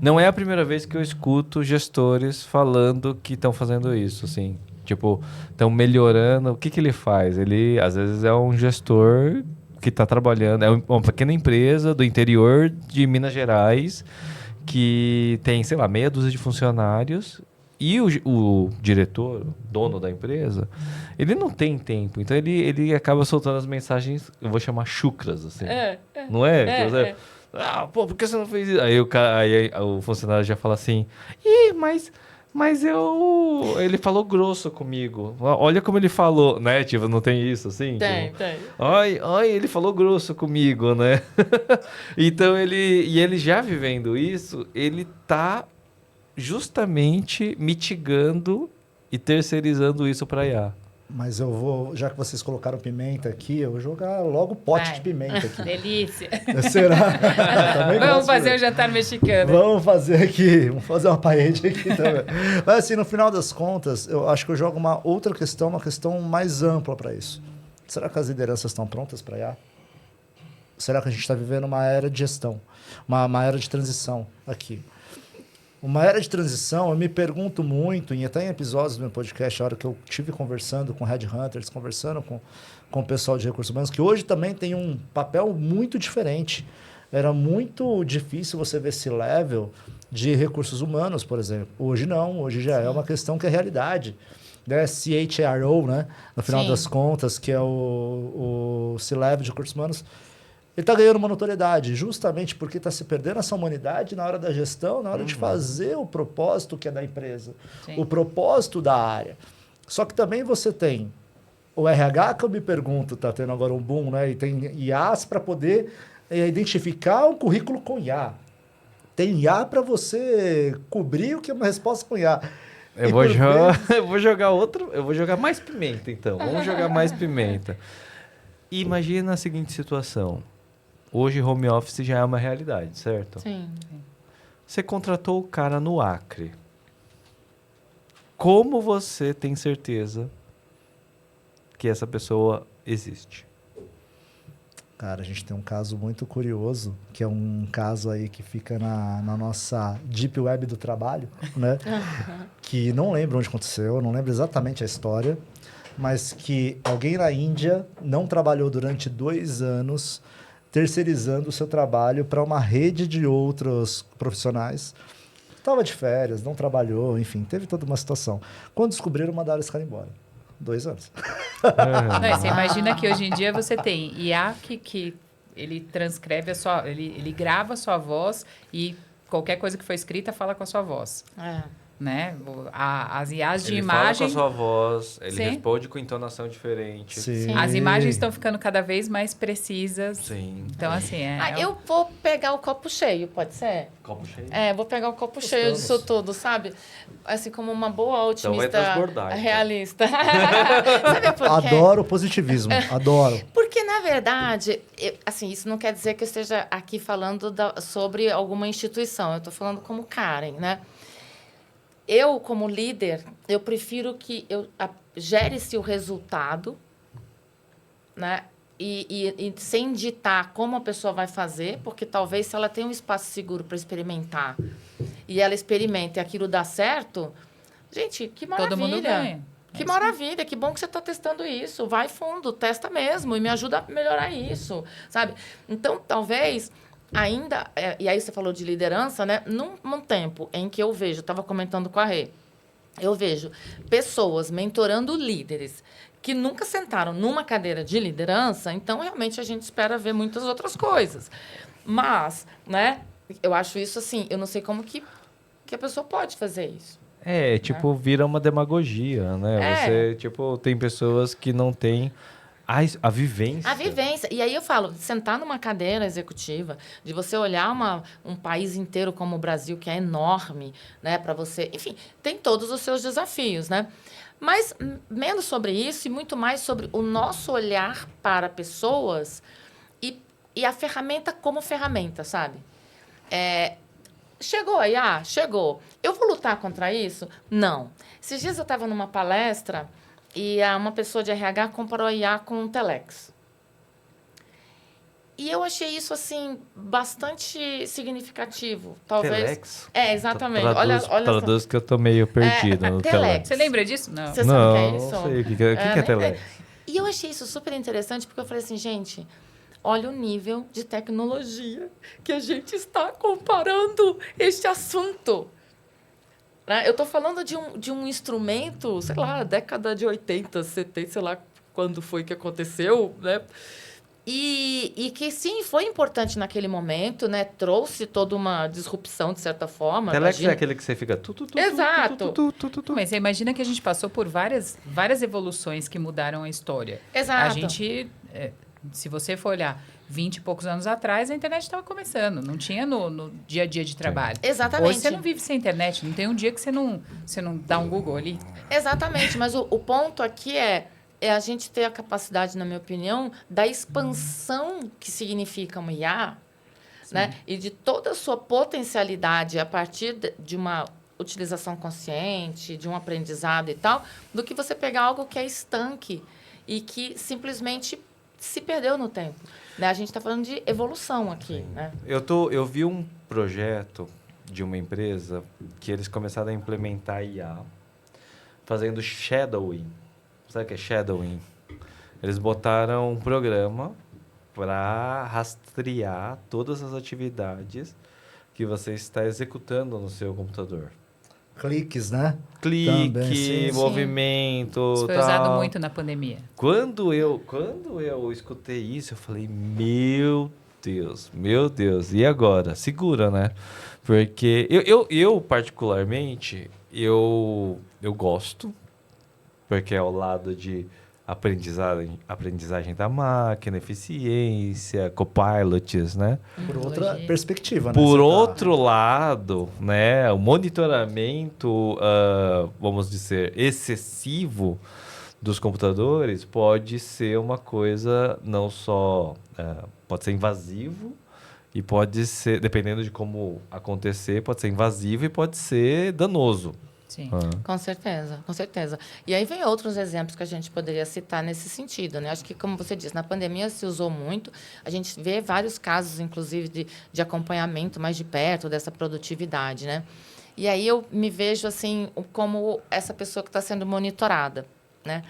Não é a primeira vez que eu escuto gestores falando que estão fazendo isso, assim. Tipo, estão melhorando. O que ele faz? Ele, às vezes, é um gestor que está trabalhando... É uma pequena empresa do interior de Minas Gerais que tem, sei lá, meia dúzia de funcionários... E o diretor, o dono da empresa, ele não tem tempo. Então, ele acaba soltando as mensagens, eu vou chamar chucras, assim. Não é? Pô, por que você não fez isso? Aí o funcionário já fala assim, mas ele falou grosso comigo. Olha como ele falou, né? Tipo, não tem isso, assim? Tem. Ai, ele falou grosso comigo, né? Então, ele já vivendo isso, ele tá... justamente mitigando e terceirizando isso para IA. Mas eu vou, já que vocês colocaram pimenta aqui, eu vou jogar logo pote de pimenta aqui. Delícia. Será? Vamos fazer um jantar mexicano. Vamos fazer aqui, vamos fazer uma parede aqui também. Mas assim, no final das contas, eu acho que eu jogo uma outra questão, uma questão mais ampla para isso. Será que as lideranças estão prontas para IA? Será que a gente está vivendo uma era de gestão, uma era de transição aqui? Uma era de transição, eu me pergunto muito, e até em episódios do meu podcast, a hora que eu estive conversando com headhunters, conversando com o pessoal de recursos humanos, que hoje também tem um papel muito diferente. Era muito difícil você ver esse level de recursos humanos, por exemplo. Hoje não, hoje já é uma questão que é realidade. Né? CHRO, né? No final das contas, que é o C-Level de recursos humanos, ele está ganhando uma notoriedade justamente porque está se perdendo essa humanidade na hora da gestão, na hora de fazer o propósito que é da empresa, o propósito da área. Só que também você tem o RH, que eu me pergunto, está tendo agora um boom, né? E tem IAs para poder identificar um currículo com IA. Tem IA para você cobrir o que é uma resposta com IA. Eu vou jogar mais pimenta, então. Vamos jogar mais pimenta. Imagina a seguinte situação. Hoje, home office já é uma realidade, certo? Sim. Você contratou o cara no Acre. Como você tem certeza que essa pessoa existe? Cara, a gente tem um caso muito curioso, que é um caso aí que fica na nossa Deep Web do trabalho, né? Que não lembro onde aconteceu, não lembro exatamente a história, mas que alguém na Índia não trabalhou durante 2 anos terceirizando o seu trabalho para uma rede de outros profissionais. Estava de férias, não trabalhou, enfim, teve toda uma situação. Quando descobriram, mandaram esse cara embora. 2 anos. Não, você imagina que hoje em dia você tem IA que ele transcreve ele grava a sua voz e qualquer coisa que foi escrita fala com a sua voz. Né? As IAs de imagem... Ele fala com a sua voz, ele Sim. responde com entonação diferente. Sim. As imagens estão ficando cada vez mais precisas. Sim. Então, assim... Eu vou pegar o copo cheio, pode ser? Copo cheio. Vou pegar o copo cheio disso tudo, sabe? Assim, como uma boa otimista transbordar, realista. Sabe por quê? Adoro o positivismo, adoro. Porque, na verdade, assim, isso não quer dizer que eu esteja aqui falando sobre alguma instituição. Eu estou falando como Karen, né? Eu, como líder, eu prefiro que gere-se o resultado, né? E sem ditar como a pessoa vai fazer, porque talvez se ela tem um espaço seguro para experimentar e ela experimenta e aquilo dá certo, gente, que maravilha. Todo mundo ganha. Que maravilha, que bom que você está testando isso. Vai fundo, testa mesmo e me ajuda a melhorar isso, sabe? Então, talvez... Ainda, e aí você falou de liderança, né? Num tempo em que eu vejo, estava comentando com a Rê, eu vejo pessoas mentorando líderes que nunca sentaram numa cadeira de liderança, então realmente a gente espera ver muitas outras coisas. Mas, né? Eu acho isso assim, eu não sei como que a pessoa pode fazer isso. Vira uma demagogia, né? Você, tem pessoas que não têm a vivência. A vivência. E aí eu falo, sentar numa cadeira executiva, de você olhar um país inteiro como o Brasil, que é enorme, né, para você... Enfim, tem todos os seus desafios, né? Mas menos sobre isso e muito mais sobre o nosso olhar para pessoas e a ferramenta como ferramenta, sabe? Chegou a IA? Chegou. Eu vou lutar contra isso? Não. Esses dias eu estava numa palestra... E uma pessoa de RH comparou a IA com um Telex. E eu achei isso, assim, bastante significativo. Talvez... Telex? Exatamente. Traduz que eu tô meio perdido no Telex. Você lembra disso? Não. Você sabe o que é isso? Não sei. O que é Telex? E eu achei isso super interessante, porque eu falei assim, gente, olha o nível de tecnologia que a gente está comparando este assunto. Eu estou falando de um instrumento, sei lá, década de 80, 70, sei lá quando foi que aconteceu, né? E que, sim, foi importante naquele momento, né? Trouxe toda uma disrupção, de certa forma. Telex é aquele que você fica... Exato. Mas você imagina que a gente passou por várias evoluções que mudaram a história. Exato. A gente... se você for olhar, 20 e poucos anos atrás, a internet estava começando. Não tinha no dia a dia de trabalho. Exatamente. Hoje você não vive sem internet. Não tem um dia que você não dá um Google ali. Exatamente, mas o ponto aqui é a gente ter a capacidade, na minha opinião, da expansão que significa uma IA, né? E de toda a sua potencialidade a partir de uma utilização consciente, de um aprendizado e tal, do que você pegar algo que é estanque e que simplesmente se perdeu no tempo. Né? A gente está falando de evolução aqui. Né? Eu vi um projeto de uma empresa que eles começaram a implementar IA fazendo shadowing. Sabe o que é shadowing? Eles botaram um programa para rastrear todas as atividades que você está executando no seu computador. Cliques, né? Clique, Também, sim, movimento, Isso foi tal. usado muito na pandemia. Quando eu escutei isso, eu falei, meu Deus, e agora? Segura, né? Porque eu particularmente, eu gosto, porque é ao lado de aprendizagem da máquina, eficiência, copilots, né? Por outra perspectiva, né? Por Você outro lado, né, o monitoramento, vamos dizer, excessivo dos computadores pode ser uma coisa não só... pode ser invasivo e pode ser, dependendo de como acontecer, pode ser invasivo e pode ser danoso. Sim. Com certeza, com certeza. E aí vem outros exemplos que a gente poderia citar nesse sentido, né? Acho que, como você disse, na pandemia se usou muito. A gente vê vários casos, inclusive, de acompanhamento mais de perto dessa produtividade, né? E aí eu me vejo, assim, como essa pessoa que está sendo monitorada, né?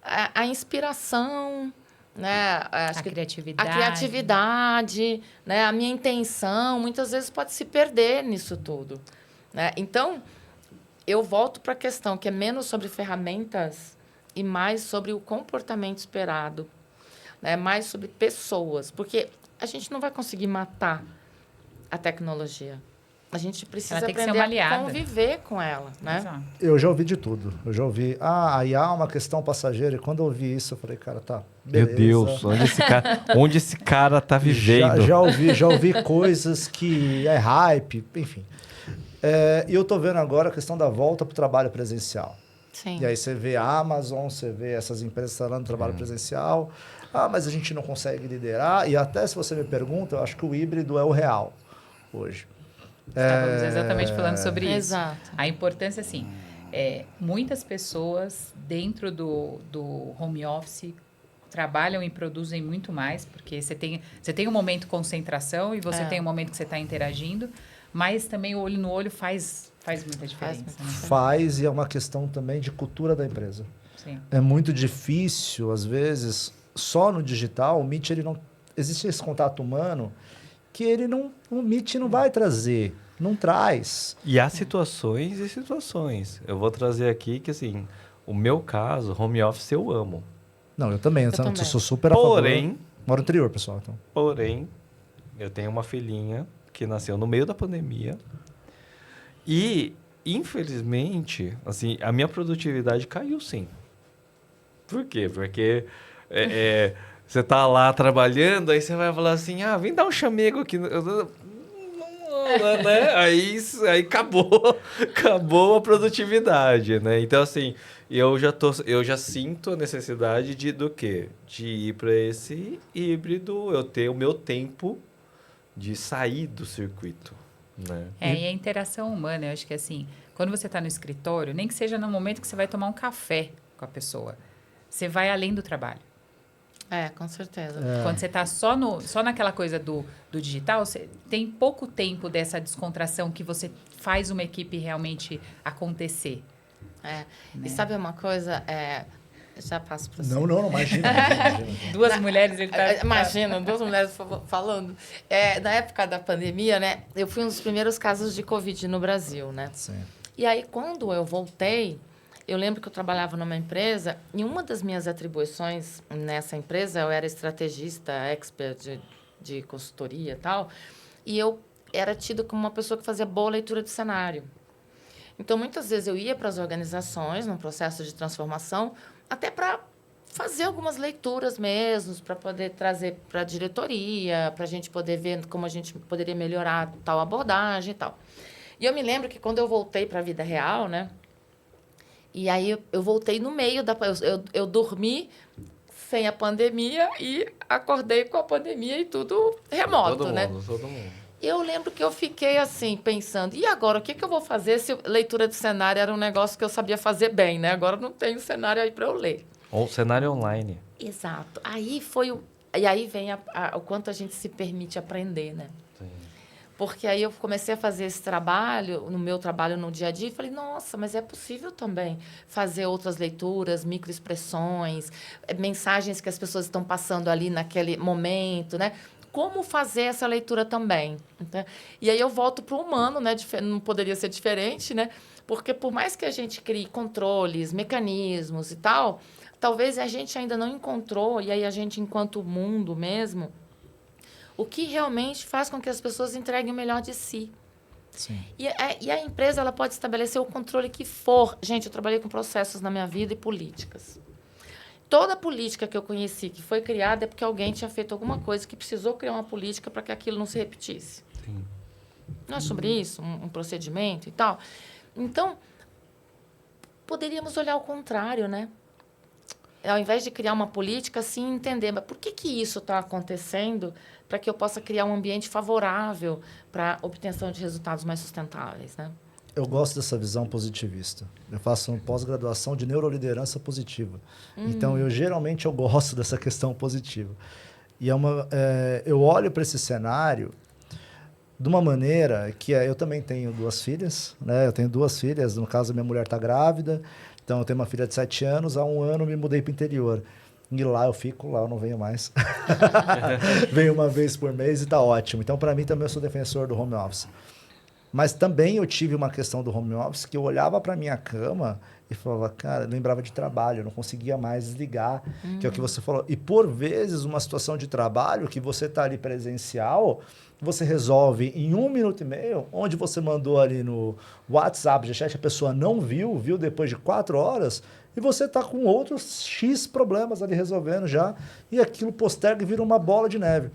A inspiração, né? Acho A criatividade. A criatividade, né? A minha intenção, muitas vezes pode se perder nisso tudo, né? Então... eu volto para a questão que é menos sobre ferramentas e mais sobre o comportamento esperado, né? Mais sobre pessoas, porque a gente não vai conseguir matar a tecnologia. A gente precisa aprender a conviver com ela, né? Exato. Eu já ouvi de tudo. Eu já ouvi, a IA é uma questão passageira. E quando eu ouvi isso, eu falei, cara, tá, beleza. Meu Deus, onde esse cara tá vivendo? Já ouvi coisas que é hype, enfim. E eu estou vendo agora a questão da volta para o trabalho presencial. Sim. E aí você vê a Amazon, você vê essas empresas falando do trabalho presencial. Mas a gente não consegue liderar. E até se você me pergunta, eu acho que o híbrido é o real hoje. Estávamos exatamente falando sobre isso. Exato. A importância, assim, muitas pessoas dentro do home office trabalham e produzem muito mais, porque você tem um momento de concentração e você tem um momento que você está interagindo, mas também o olho no olho faz muita diferença. Faz, e é uma questão também de cultura da empresa. Sim. É muito difícil, às vezes, só no digital, o Meet, ele não... existe esse contato humano que o Meet não vai trazer, não traz. E há situações e situações. Eu vou trazer aqui que, assim, o meu caso, home office, eu amo. Não, eu também. Eu sou super a favor. Moro no interior, pessoal. Então. Porém, eu tenho uma filhinha que nasceu no meio da pandemia e, infelizmente, assim, a minha produtividade caiu, sim. Por quê? Porque você tá lá trabalhando, aí você vai falar assim, vem dar um chamego aqui. Né? Aí acabou a produtividade, né? Então, assim, eu já sinto a necessidade do quê? De ir para esse híbrido, eu ter o meu tempo de sair do circuito, né? E a interação humana, eu acho que assim, quando você está no escritório, nem que seja no momento que você vai tomar um café com a pessoa, você vai além do trabalho. Com certeza. Quando você está só naquela coisa do digital, você tem pouco tempo dessa descontração que você faz uma equipe realmente acontecer. Né? E sabe uma coisa? Já passo para você. Não, imagina. Duas mulheres... Imagina, duas mulheres falando. Na época da pandemia, né? Eu fui um dos primeiros casos de Covid no Brasil, né? Sim. E aí, quando eu voltei, eu lembro que eu trabalhava numa empresa e uma das minhas atribuições nessa empresa, eu era estrategista, expert de consultoria e tal, e eu era tida como uma pessoa que fazia boa leitura de cenário. Então, muitas vezes eu ia para as organizações, num processo de transformação, até para fazer algumas leituras mesmo, para poder trazer para a diretoria, para a gente poder ver como a gente poderia melhorar tal abordagem e tal. E eu me lembro que quando eu voltei para a vida real, né? E aí eu voltei no meio da... Eu dormi sem a pandemia e acordei com a pandemia e tudo remoto, Todo né? mundo, todo mundo. Eu lembro que eu fiquei assim, pensando, e agora, o que eu vou fazer se leitura de cenário era um negócio que eu sabia fazer bem, né? Agora não tem cenário aí para eu ler. Ou cenário online. Exato. Aí foi o... E aí vem o quanto a gente se permite aprender, né? Sim. Porque aí eu comecei a fazer esse trabalho, no meu trabalho no dia a dia, e falei, nossa, mas é possível também fazer outras leituras, microexpressões, mensagens que as pessoas estão passando ali naquele momento, né? Como fazer essa leitura também? Então, e aí eu volto para o humano, né? Não poderia ser diferente, né? Porque por mais que a gente crie controles, mecanismos e tal, talvez a gente ainda não encontrou, e aí a gente, enquanto mundo mesmo, o que realmente faz com que as pessoas entreguem o melhor de si. Sim. E a empresa ela pode estabelecer o controle que for. Gente, eu trabalhei com processos na minha vida e políticas. Toda política que eu conheci que foi criada é porque alguém tinha feito alguma coisa que precisou criar uma política para que aquilo não se repetisse. Sim. Não é sobre isso? Um procedimento e tal? Então, poderíamos olhar ao contrário, né? Ao invés de criar uma política, assim, entender, mas por que isso está acontecendo para que eu possa criar um ambiente favorável para a obtenção de resultados mais sustentáveis, né? Eu gosto dessa visão positivista. Eu faço uma pós-graduação de neuroliderança positiva. Então, geralmente, eu gosto dessa questão positiva. E eu olho para esse cenário de uma maneira que eu também tenho 2 filhas, né? Eu tenho 2 filhas, no caso, minha mulher está grávida, então eu tenho uma filha de 7 anos, há 1 ano me mudei para o interior. E lá eu fico, lá eu não venho mais. Venho uma vez por mês e está ótimo. Então, para mim, também eu sou defensor do home office. Mas também eu tive uma questão do home office que eu olhava para minha cama e falava, cara, eu lembrava de trabalho, eu não conseguia mais desligar, que é o que você falou. E por vezes, uma situação de trabalho que você está ali presencial, você resolve em 1 minuto e meio, onde você mandou ali no WhatsApp, de chat, a pessoa não viu depois de 4 horas, e você está com outros X problemas ali resolvendo já, e aquilo posterga e vira uma bola de neve.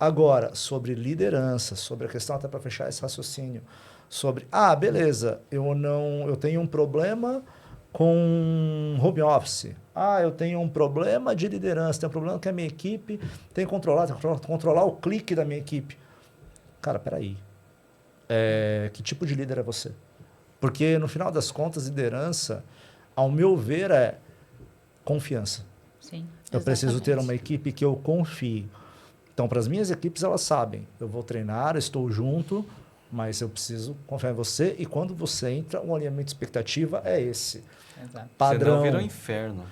Agora, sobre liderança, sobre a questão, até para fechar esse raciocínio, sobre, beleza, eu tenho um problema com home office. Eu tenho um problema de liderança, tenho um problema que a minha equipe tem que controlar o clique da minha equipe. Cara, peraí. Que tipo de líder é você? Porque, no final das contas, liderança, ao meu ver, é confiança. Sim. Eu preciso ter uma equipe que eu confie. Então, para as minhas equipes, elas sabem. Eu vou treinar, estou junto, mas eu preciso confiar em você. E quando você entra, o alinhamento de expectativa é esse. Exato. Padrão. Senão vira um inferno.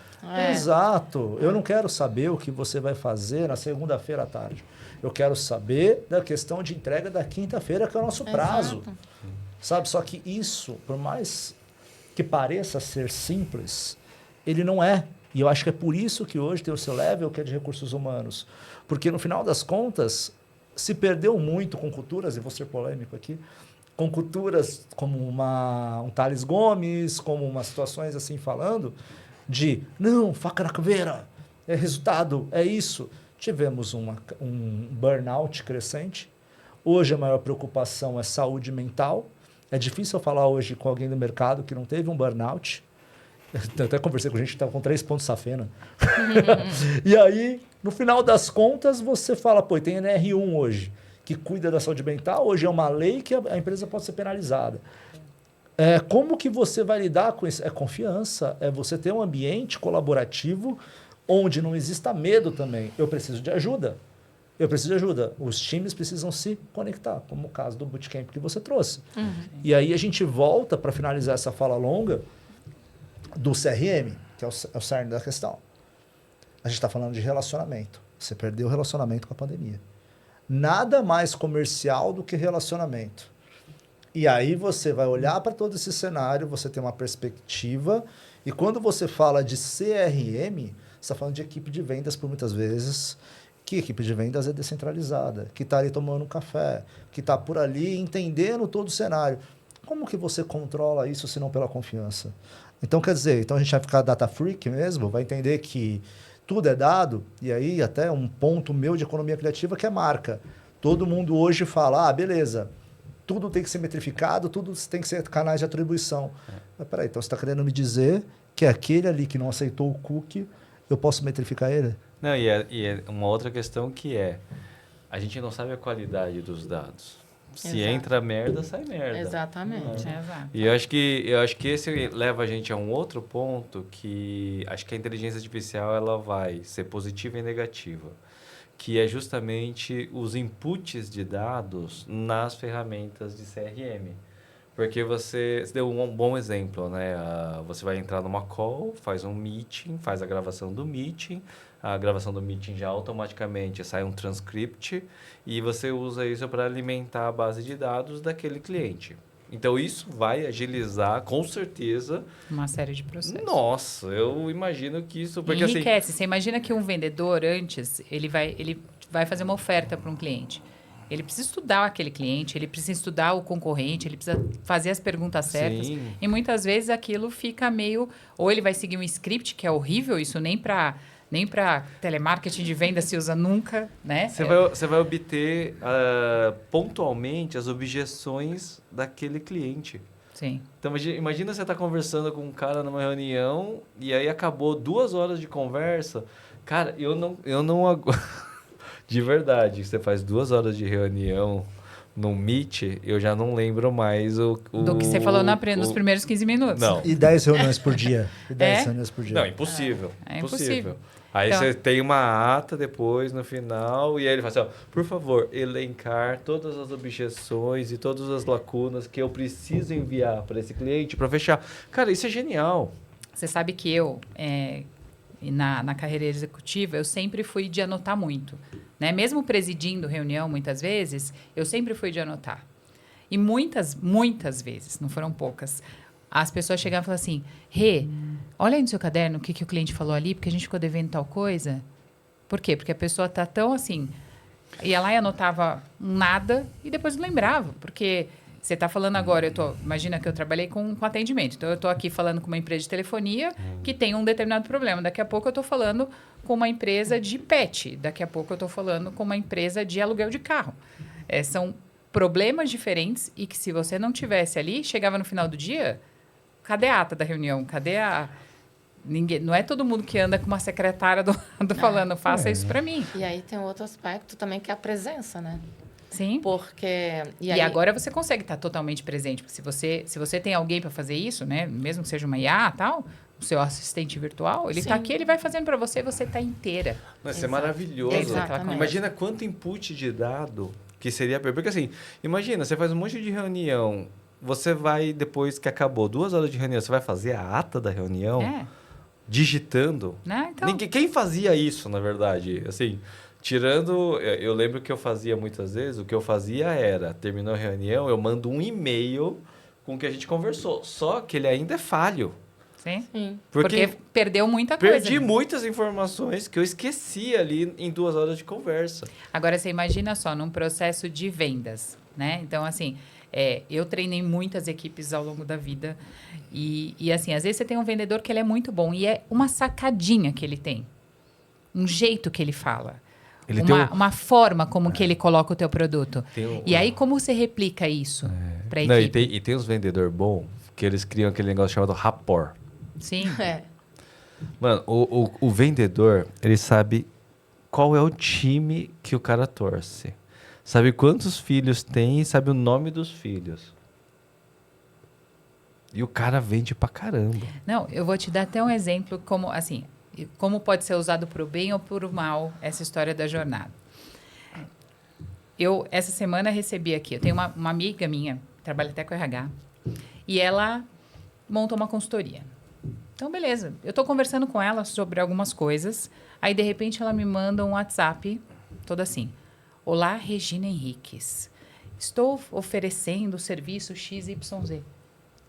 Exato. Eu não quero saber o que você vai fazer na segunda-feira à tarde. Eu quero saber da questão de entrega da quinta-feira, que é o nosso prazo. Exato. Sabe? Só que isso, por mais que pareça ser simples, ele não é. E eu acho que é por isso que hoje tem o seu level, que é de recursos humanos. Porque, no final das contas, se perdeu muito com culturas, e vou ser polêmico aqui, com culturas como um Thales Gomes, como umas situações assim falando, de, não, faca na caveira, é resultado, é isso. Tivemos um burnout crescente. Hoje a maior preocupação é saúde mental. É difícil eu falar hoje com alguém do mercado que não teve um burnout. Eu até conversei com gente que estava com 3 pontos safena. E aí, no final das contas, você fala, pô, tem NR1 hoje, que cuida da saúde mental. Hoje é uma lei que a empresa pode ser penalizada. Como que você vai lidar com isso? É confiança, é você ter um ambiente colaborativo onde não exista medo também. Eu preciso de ajuda. Os times precisam se conectar, como o caso do bootcamp que você trouxe. E aí a gente volta para finalizar essa fala longa do CRM, que é o cerne da questão. A gente está falando de relacionamento. Você perdeu o relacionamento com a pandemia. Nada mais comercial do que relacionamento. E aí você vai olhar para todo esse cenário, você tem uma perspectiva, e quando você fala de CRM, você está falando de equipe de vendas por muitas vezes, que equipe de vendas é descentralizada, que está ali tomando um café, que está por ali entendendo todo o cenário. Como que você controla isso se não pela confiança? Então, quer dizer, então a gente vai ficar data freak mesmo, vai entender que tudo é dado, e aí até um ponto meu de economia criativa que é marca. Todo mundo hoje fala, beleza, tudo tem que ser metrificado, tudo tem que ser canais de atribuição. Mas peraí, então você está querendo me dizer que aquele ali que não aceitou o cookie, eu posso metrificar ele? Não, e é uma outra questão que a gente não sabe a qualidade dos dados. Se Exato. entra merda, sai merda. Exatamente. Exato. E eu acho que esse leva a gente a um outro ponto que acho que a inteligência artificial ela vai ser positiva e negativa, que é justamente os inputs de dados nas ferramentas de CRM. Porque você deu um bom exemplo, né? Você vai entrar numa call, faz um meeting, faz a gravação do meeting já automaticamente sai um transcript e você usa isso para alimentar a base de dados daquele cliente. Então, isso vai agilizar, com certeza... Uma série de processos. Nossa, eu imagino que isso... Porque, enriquece. Você imagina que um vendedor, antes, ele vai fazer uma oferta para um cliente. Ele precisa estudar aquele cliente, ele precisa estudar o concorrente, ele precisa fazer as perguntas certas. Sim. E muitas vezes aquilo fica meio... Ou ele vai seguir um script, que é horrível, isso nem para telemarketing de venda se usa nunca, né? Você vai obter pontualmente as objeções daquele cliente. Sim. Então, imagina você estar conversando com um cara numa reunião e aí acabou 2 horas de conversa. Cara, eu não de verdade, você faz 2 horas de reunião num Meet, eu já não lembro mais do que você falou nos primeiros 15 minutos. Não. E 10 reuniões por dia. Reuniões por dia. Não, impossível. É impossível. Aí Então, você tem uma ata depois, no final, e aí ele fala assim, por favor, elencar todas as objeções e todas as lacunas que eu preciso enviar para esse cliente para fechar. Cara, isso é genial. Você sabe que eu, na carreira executiva, eu sempre fui de anotar muito. Né? Mesmo presidindo reunião, muitas vezes, eu sempre fui de anotar. E muitas vezes, não foram poucas, as pessoas chegavam e falavam assim, olha aí no seu caderno o que o cliente falou ali, porque a gente ficou devendo tal coisa. Por quê? Porque a pessoa está tão assim... Ia lá e anotava nada e depois não lembrava. Porque você está falando agora, imagina que eu trabalhei com atendimento. Então, eu estou aqui falando com uma empresa de telefonia que tem um determinado problema. Daqui a pouco eu estou falando com uma empresa de pet. Daqui a pouco eu estou falando com uma empresa de aluguel de carro. São problemas diferentes e que se você não tivesse ali, chegava no final do dia... Cadê a ata da reunião? Cadê a... Ninguém, não é todo mundo que anda com uma secretária falando, faça isso para mim. E aí tem outro aspecto também, que é a presença, né? Sim. Porque... E agora você consegue estar totalmente presente. Porque se você tem alguém para fazer isso, né? Mesmo que seja uma IA e tal, o seu assistente virtual, ele está aqui, ele vai fazendo para você e você está inteira. Isso é maravilhoso. Exatamente. Imagina quanto input de dado que seria... Porque assim, imagina, você faz um monte de reunião... Você vai, depois que acabou 2 horas de reunião, você vai fazer a ata da reunião digitando. Né? Então... Quem fazia isso, na verdade? Assim, tirando... Eu lembro que eu fazia muitas vezes, o que eu fazia era, terminou a reunião, eu mando um e-mail com o que a gente conversou. Só que ele ainda é falho. Sim. Porque perdeu muita coisa. Perdi muitas informações que eu esqueci ali em 2 horas de conversa. Agora, você imagina só, num processo de vendas, né? Então, assim... eu treinei muitas equipes ao longo da vida e assim, às vezes você tem um vendedor que ele é muito bom e é uma sacadinha que ele tem, um jeito que ele fala, uma forma como que ele coloca o teu produto. E aí, como você replica isso para a equipe? E tem os vendedores bons que eles criam aquele negócio chamado rapport. Sim. Mano, o vendedor, ele sabe qual é o time que o cara torce. Sabe quantos filhos tem e sabe o nome dos filhos. E o cara vende pra caramba. Não, eu vou te dar até um exemplo como pode ser usado para o bem ou para o mal essa história da jornada. Eu, essa semana, recebi aqui, eu tenho uma amiga minha, trabalha até com RH, e ela montou uma consultoria. Então, beleza, eu estou conversando com ela sobre algumas coisas, aí, de repente, ela me manda um WhatsApp, todo assim... Olá, Regina Henriques. Estou oferecendo o serviço XYZ.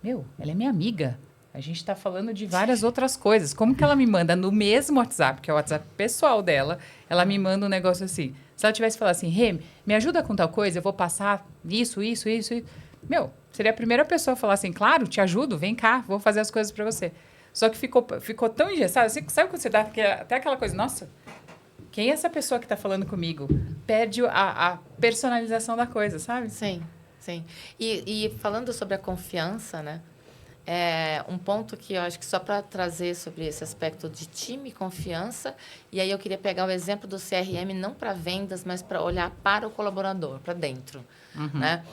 Ela é minha amiga. A gente está falando de várias outras coisas. Como que ela me manda no mesmo WhatsApp, que é o WhatsApp pessoal dela, ela me manda um negócio assim. Se ela tivesse falado assim, me ajuda com tal coisa, eu vou passar isso. Seria a primeira pessoa a falar assim, claro, te ajudo, vem cá, vou fazer as coisas para você. Só que ficou tão engessado. Sabe quando você dá até aquela coisa, nossa, quem é essa pessoa que está falando comigo? Perde a personalização da coisa, sabe? Sim, sim. E falando sobre a confiança, né? Um ponto que eu acho que só para trazer sobre esse aspecto de time e confiança, e aí eu queria pegar o exemplo do CRM não para vendas, mas para olhar para o colaborador, para dentro, né?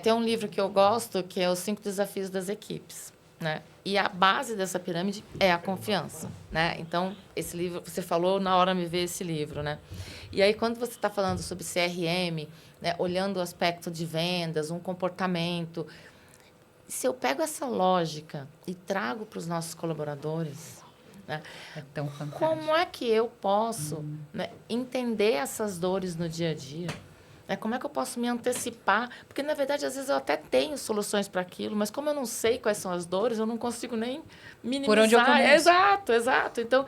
Tem um livro que eu gosto, que é Os 5 Desafios das Equipes, né? E a base dessa pirâmide é a confiança, né? Então, esse livro, você falou, na hora me ver esse livro, né? E aí, quando você está falando sobre CRM, né, olhando o aspecto de vendas, um comportamento, se eu pego essa lógica e trago para os nossos colaboradores, né, É tão fantástico. como é que eu posso né, entender essas dores no dia a dia? Como é que eu posso me antecipar? Porque, na verdade, às vezes eu até tenho soluções para aquilo, mas como eu não sei quais são as dores, eu não consigo nem minimizar. Por onde eu começo? Exato. Então,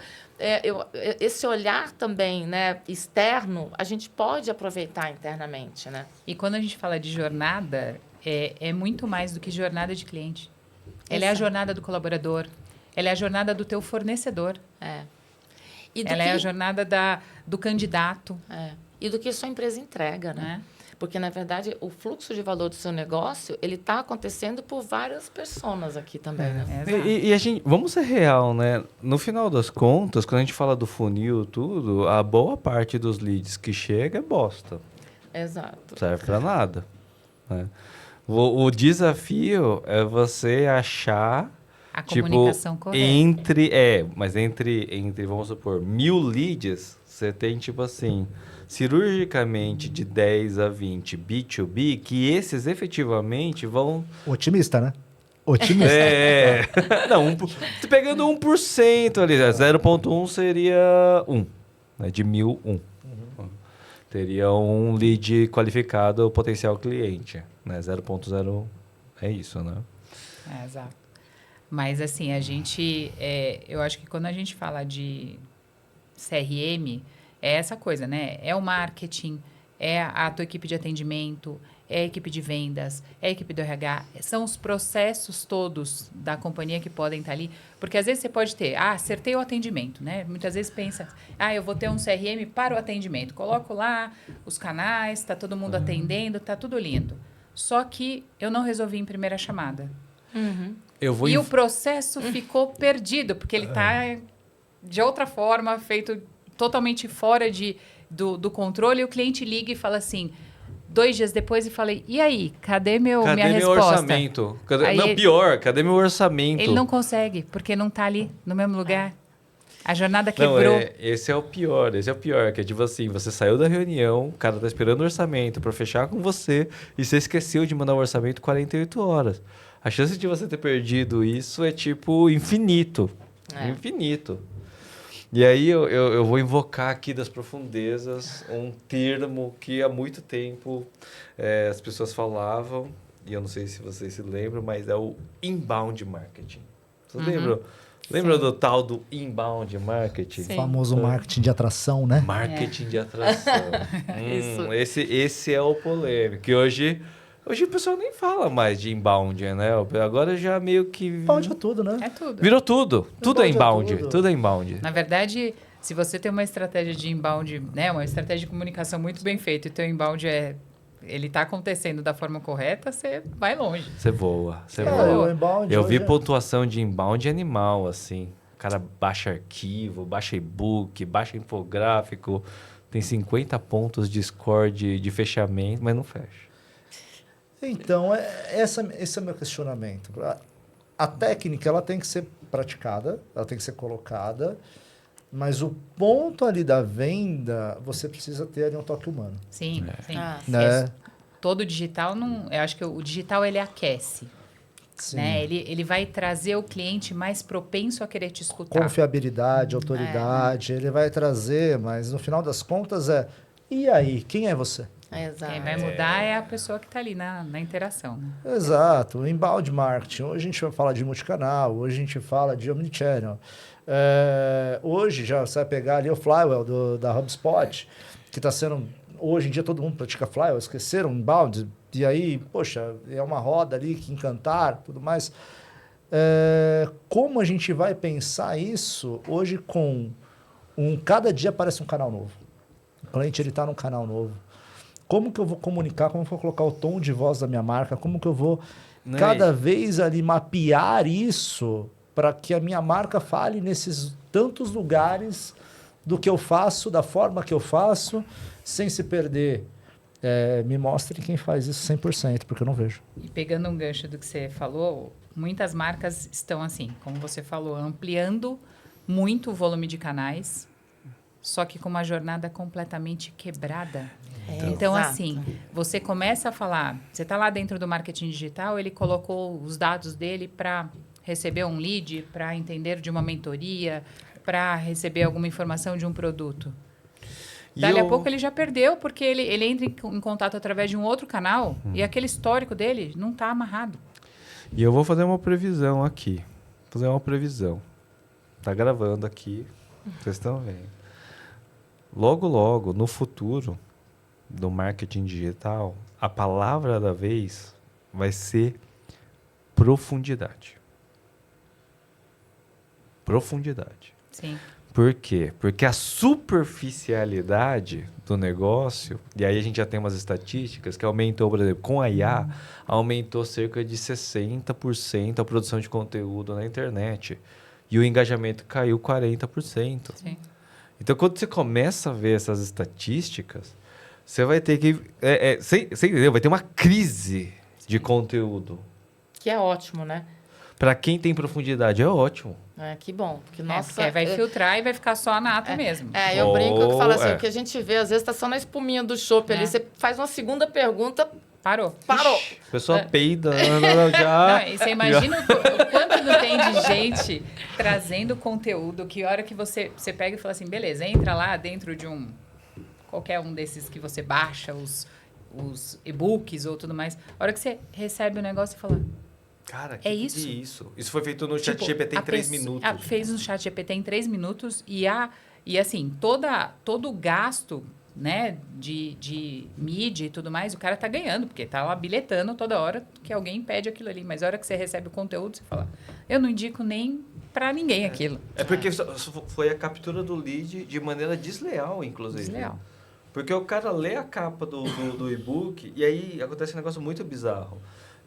esse olhar também né, externo, a gente pode aproveitar internamente, né? E quando a gente fala de jornada, é muito mais do que jornada de cliente. Ela é a Exato. jornada do colaborador. Ela é a jornada do teu fornecedor. Ela é a jornada do candidato. E do que sua empresa entrega, né? Porque, na verdade, o fluxo de valor do seu negócio, ele está acontecendo por várias pessoas aqui também, né? E a gente, vamos ser real, né? No final das contas, quando a gente fala do funil tudo, a boa parte dos leads que chega é bosta. Exato. Serve pra nada. Né? O desafio é você achar A comunicação correta. Mas entre, vamos supor, 1000 leads, você tem tipo assim, cirurgicamente de 10 a 20 B2B, que esses efetivamente vão... Otimista, né? Otimista. Não, pegando 1% ali, 0,1 seria 1. Né? De 1000, 1. Teria um lead qualificado potencial cliente. Né? 0,0 é isso, né? Exato. Mas, assim, eu acho que quando a gente fala de CRM, é essa coisa, né? É o marketing, é a tua equipe de atendimento, é a equipe de vendas, é a equipe do RH. São os processos todos da companhia que podem estar ali. Porque, às vezes, você pode ter, acertei o atendimento, né? Muitas vezes pensa, eu vou ter um CRM para o atendimento. Coloco lá os canais, está todo mundo atendendo, está tudo lindo. Só que eu não resolvi em primeira chamada. O processo ficou perdido, porque ele está de outra forma, feito totalmente fora do controle. E o cliente liga e fala assim, 2 dias depois, e falei, e aí, cadê minha resposta? Orçamento? Cadê meu orçamento? Ele não consegue, porque não está ali, no mesmo lugar. A jornada quebrou. Esse é o pior, que é tipo assim, você saiu da reunião, o cara tá esperando o orçamento para fechar com você, e você esqueceu de mandar o orçamento 48 horas. A chance de você ter perdido isso é tipo infinito. Infinito. E aí eu vou invocar aqui das profundezas um termo que há muito tempo as pessoas falavam, e eu não sei se vocês se lembram, mas é o inbound marketing. Vocês lembram? Lembra do tal do inbound marketing? O famoso marketing de atração, né? Marketing de atração. Esse é o polêmico. Que hoje o pessoal nem fala mais de inbound, né? Agora já meio que... Inbound é tudo, né? É tudo. Virou tudo. Tudo é Inbound inbound. Tudo é inbound. Na verdade, se você tem uma estratégia de inbound, né, uma estratégia de comunicação muito bem feita, e o teu inbound ele está acontecendo da forma correta, você vai longe. Você voa. O inbound Eu vi hoje pontuação de inbound animal, assim. O cara baixa arquivo, baixa e-book, baixa infográfico. Tem 50 pontos de score de fechamento, mas não fecha. Então, esse é o meu questionamento. A técnica ela tem que ser praticada, ela tem que ser colocada, mas o ponto ali da venda, você precisa ter ali um toque humano. Sim. Né? Todo digital, eu acho que o digital ele aquece. Sim. Né? Ele vai trazer o cliente mais propenso a querer te escutar. Confiabilidade, autoridade, ele vai trazer, mas no final das contas e aí, quem é você? Exato. Quem vai mudar é a pessoa que está ali na interação. Né? Exato. O inbound marketing. Hoje a gente vai falar de multicanal, hoje a gente fala de omnichannel. Hoje já você vai pegar ali o Flywheel da HubSpot, que está sendo... Hoje em dia todo mundo pratica Flywheel, esqueceram inbound, E aí, poxa, é uma roda ali que encantar, tudo mais. Como a gente vai pensar isso hoje com cada dia aparece um canal novo. O cliente está num canal novo. Como que eu vou comunicar? Como que eu vou colocar o tom de voz da minha marca? Como que eu vou cada vez ali mapear isso para que a minha marca fale nesses tantos lugares do que eu faço, da forma que eu faço, sem se perder. Me mostre quem faz isso 100%, porque eu não vejo. E pegando um gancho do que você falou, muitas marcas estão assim, como você falou, ampliando muito o volume de canais, só que com uma jornada completamente quebrada. Então, exato. assim, você começa a falar, você está lá dentro do marketing digital, ele colocou os dados dele para receber um lead, para entender de uma mentoria, para receber alguma informação de um produto. Dali a pouco ele já perdeu, porque ele entra em contato através de um outro canal e aquele histórico dele não está amarrado. E eu vou fazer uma previsão aqui. Fazer uma previsão. Tá gravando aqui. Vocês estão vendo. Logo, logo, no futuro do marketing digital, a palavra da vez vai ser profundidade. Profundidade. Sim. Por quê? Porque a superficialidade do negócio, e aí a gente já tem umas estatísticas que aumentou, por exemplo, com a IA, aumentou cerca de 60% a produção de conteúdo na internet. E o engajamento caiu 40%. Sim. Então, quando você começa a ver essas estatísticas, você vai ter que... Você entendeu? Vai ter uma crise de conteúdo. Que é ótimo, né? Para quem tem profundidade, é ótimo. Que bom. Porque, Porque vai filtrar e vai ficar só a nata mesmo. Eu brinco que falo assim, o que a gente vê, às vezes, está só na espuminha do chopp ali. Você faz uma segunda pergunta, Parou. parou. A pessoa peida, Não, e você imagina o quanto não tem de gente trazendo conteúdo que a hora que você pega e fala assim, beleza, entra lá dentro de qualquer um desses que você baixa, os e-books ou tudo mais. A hora que você recebe o negócio e fala... Cara, É isso? que isso? Isso foi feito no chat GPT em 3 minutos. Fez no chat GPT em 3 minutos e assim, todo o gasto, né, de mídia e tudo mais, o cara tá ganhando, porque tá lá bilhetando toda hora que alguém pede aquilo ali. Mas a hora que você recebe o conteúdo, você fala, eu não indico nem para ninguém aquilo. É porque foi a captura do lead de maneira desleal, inclusive. Desleal. Porque o cara lê a capa do e-book e aí acontece um negócio muito bizarro.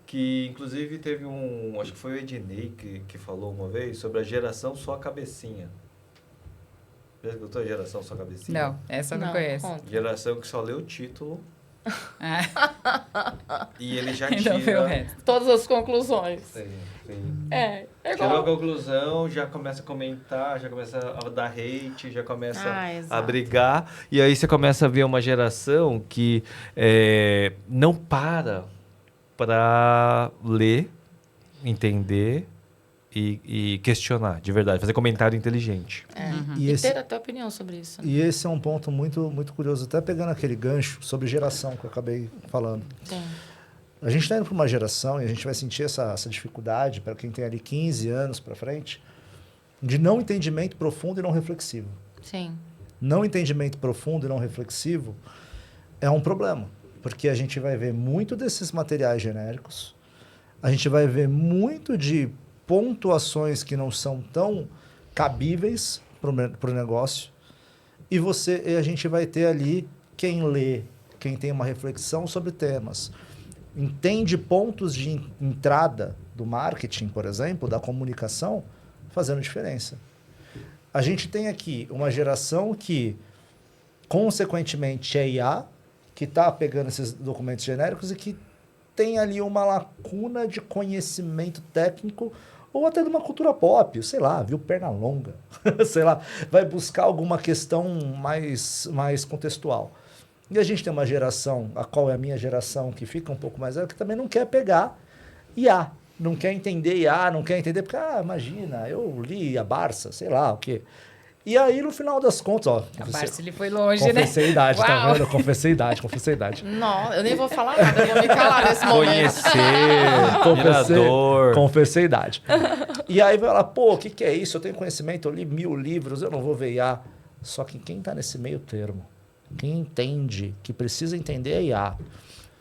Que, inclusive, teve acho que foi o Ednei que falou uma vez sobre a geração só a cabecinha. Já escutou a geração só a cabecinha? Não, essa eu não conheço. Conta. Geração que só lê o título e ele já Então foi o tira... resto. Todas as conclusões. Sim. Igual. Tirou a conclusão, já começa a comentar, já começa a dar hate, já começa a exato. brigar. E aí você começa a ver uma geração que não para ler, entender e questionar, de verdade. Fazer comentário inteligente. E ter até opinião sobre isso. Né? E esse é um ponto muito, muito curioso. Até pegando aquele gancho sobre geração que eu acabei falando. Sim. A gente está indo para uma geração e a gente vai sentir essa dificuldade para quem tem ali 15 anos para frente de não entendimento profundo e não reflexivo. Sim. Não entendimento profundo e não reflexivo é um problema, porque a gente vai ver muito desses materiais genéricos, a gente vai ver muito de pontuações que não são tão cabíveis para o negócio, e a gente vai ter ali quem lê, quem tem uma reflexão sobre temas, entende pontos de entrada do marketing, por exemplo, da comunicação, fazendo diferença. A gente tem aqui uma geração que, consequentemente, é IA, que está pegando esses documentos genéricos e que tem ali uma lacuna de conhecimento técnico ou até de uma cultura pop, sei lá, viu Pernalonga, sei lá, vai buscar alguma questão mais contextual. E a gente tem uma geração, a qual é a minha geração, que fica um pouco mais velha, que também não quer pegar IA, não quer entender IA, não quer entender, porque, imagina, eu li a Barça, sei lá o quê. E aí, no final das contas, ó... A Barça, ele foi longe, confessei né? idade, tá Uau. vendo? Confessei idade. Não, eu nem vou falar nada, eu vou me calar nesse momento. Confessei idade. E aí vai lá, pô, o que é isso? Eu tenho conhecimento, eu li 1000 livros, eu não vou ver IA. Só que quem está nesse meio termo, quem entende, que precisa entender é IA,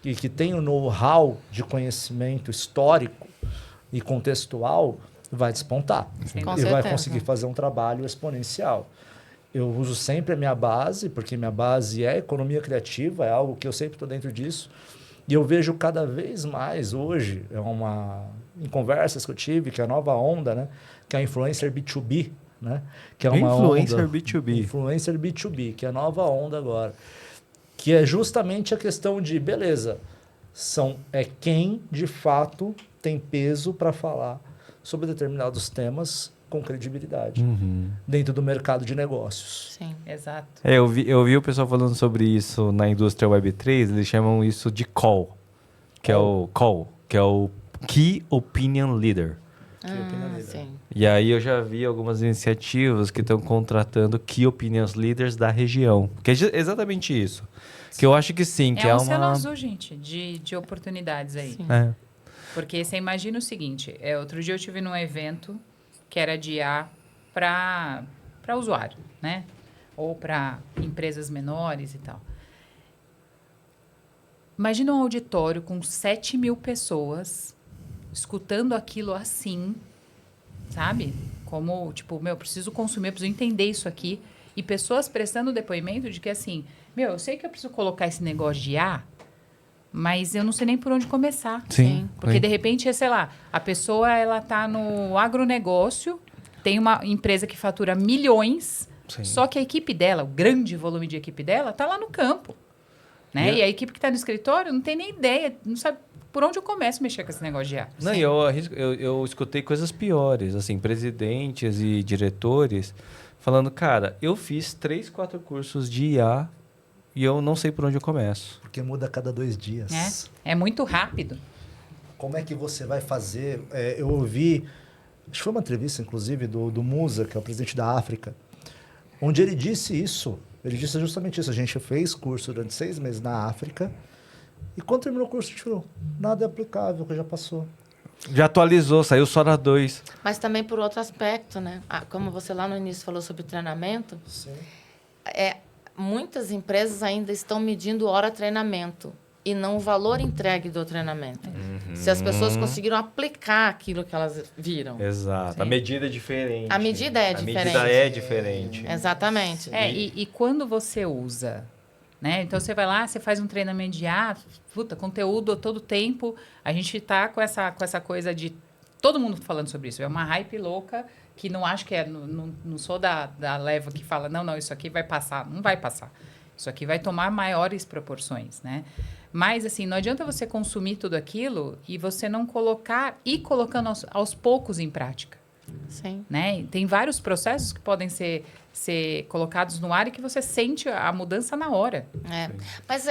e que tem o know-how de conhecimento histórico e contextual, vai despontar. Sim. Com E certeza. vai conseguir fazer um trabalho exponencial. Eu uso sempre a minha base, porque minha base é economia criativa, é algo que eu sempre estou dentro disso. E eu vejo cada vez mais hoje, em conversas que eu tive, que é a nova onda, né? Que é a influencer B2B, né? Que é uma Influencer onda, B2B. Influencer B2B, que é a nova onda agora. Que é justamente a questão de, beleza, quem de fato tem peso para falar sobre determinados temas com credibilidade dentro do mercado de negócios. Sim. Exato. Eu vi o pessoal falando sobre isso na indústria Web3, eles chamam isso de call, que é o Key Opinion Leader. Sim. E aí eu já vi algumas iniciativas que estão contratando Key Opinion Leaders da região, que é exatamente isso. Que eu acho que sim, que É é um uma... selo azul, gente, de oportunidades aí. Sim. É. Porque você imagina o seguinte, outro dia eu estive num evento que era de IA para usuário, né? Ou para empresas menores e tal. Imagina um auditório com 7.000 pessoas escutando aquilo assim, sabe? Como, tipo, eu preciso consumir, eu preciso entender isso aqui. E pessoas prestando depoimento de que, assim, eu sei que eu preciso colocar esse negócio de IA, mas eu não sei nem por onde começar. Sim. Porque, de repente, sei lá, a pessoa, ela tá no agronegócio, tem uma empresa que fatura milhões, Sim. só que a equipe dela, o grande volume de equipe dela, tá lá no campo. Né? E a equipe que está no escritório não tem nem ideia, não sabe por onde eu começo a mexer com esse negócio de IA. Não, e eu escutei coisas piores, assim, presidentes e diretores falando, cara, eu fiz 3, 4 cursos de IA e eu não sei por onde eu começo. Porque muda a cada 2 dias. É muito rápido. Como é que você vai fazer? Eu ouvi, acho que foi uma entrevista, inclusive, do Musa, que é o presidente da África, onde ele disse isso. Ele disse justamente isso. A gente fez curso durante 6 meses na África e quando terminou o curso, a gente falou, nada é aplicável, que já passou. Já atualizou, saiu só na 2. Mas também por outro aspecto, né? Como você lá no início falou sobre treinamento, Sim. Muitas empresas ainda estão medindo hora treinamento e não o valor entregue do treinamento. Se as pessoas conseguiram aplicar aquilo que elas viram. Exato. Sim. A medida é diferente. A medida é A diferente. medida é diferente. Exatamente. E quando você usa, né? Então, você vai lá, você faz um treinamento de conteúdo todo tempo. A gente tá com essa coisa de todo mundo falando sobre isso. É uma hype louca que não acho que não sou da leva que fala, não, isso aqui vai passar. Não vai passar. Isso aqui vai tomar maiores proporções, né? Mas, assim, não adianta você consumir tudo aquilo e você não colocando aos poucos em prática. Sim. Né? Tem vários processos que podem ser colocados no ar e que você sente a mudança na hora. Mas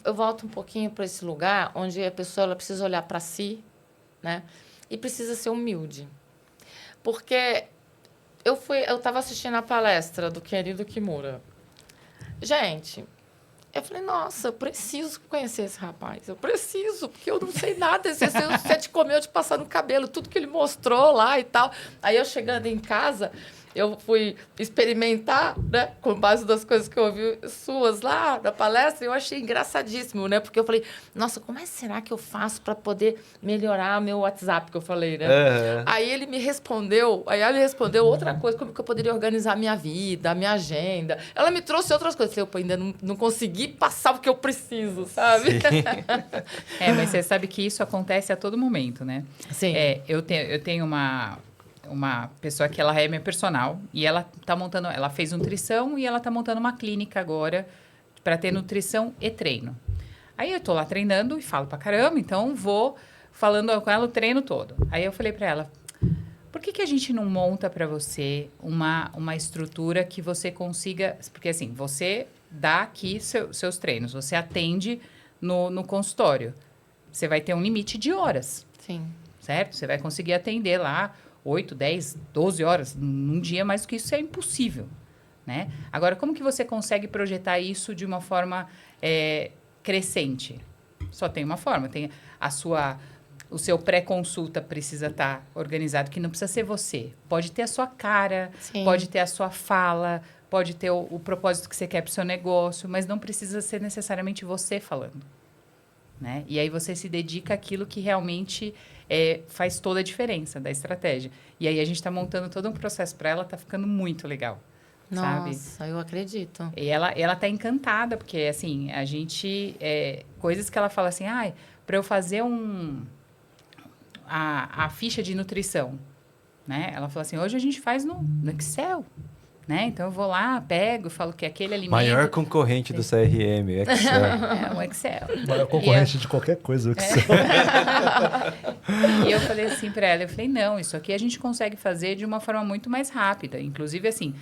eu volto um pouquinho para esse lugar onde a pessoa ela precisa olhar para si, né? E precisa ser humilde. Porque eu estava assistindo a palestra do querido Kimura. Gente, eu falei, nossa, eu preciso conhecer esse rapaz. Eu preciso, porque eu não sei nada. Se é de comer ou de passar no cabelo, tudo que ele mostrou lá e tal. Aí eu chegando em casa, eu fui experimentar, né, com base das coisas que eu ouvi suas lá na palestra, eu achei engraçadíssimo, né? Porque eu falei, nossa, como será que eu faço para poder melhorar meu WhatsApp, que eu falei, né? Aí ele me respondeu outra coisa, como que eu poderia organizar a minha vida, a minha agenda. Ela me trouxe outras coisas. Eu ainda não consegui passar o que eu preciso, sabe? Mas você sabe que isso acontece a todo momento, né? Sim. Eu tenho uma pessoa que ela é minha personal e ela fez nutrição e ela tá montando uma clínica agora para ter nutrição e treino. Aí eu tô lá treinando e falo pra caramba, então vou falando com ela o treino todo. Aí eu falei para ela, por que a gente não monta para você uma estrutura que você consiga... Porque assim, você dá aqui seus treinos, você atende no consultório. Você vai ter um limite de horas. Sim. Certo? Você vai conseguir atender lá 8, 10, 12 horas num dia, mais do que isso é impossível, né? Agora, como que você consegue projetar isso de uma forma crescente? Só tem uma forma. Tem o seu pré-consulta precisa estar organizado, que não precisa ser você. Pode ter a sua cara, Sim. pode ter a sua fala, pode ter o propósito que você quer para o seu negócio, mas não precisa ser necessariamente você falando. né? E aí você se dedica àquilo que realmente faz toda a diferença da estratégia. E aí a gente está montando todo um processo para ela, tá ficando muito legal. Nossa, sabe? eu acredito. E ela tá encantada, porque, assim, a gente... coisas que ela fala assim, para eu fazer a ficha de nutrição, né? Ela fala assim, hoje a gente faz no Excel, né? Então, eu vou lá, pego, falo que aquele alimento... Maior concorrente do CRM, Excel. o Excel. Maior concorrente de qualquer coisa, o Excel. E eu falei assim para ela, eu falei, não, isso aqui a gente consegue fazer de uma forma muito mais rápida. Inclusive, assim,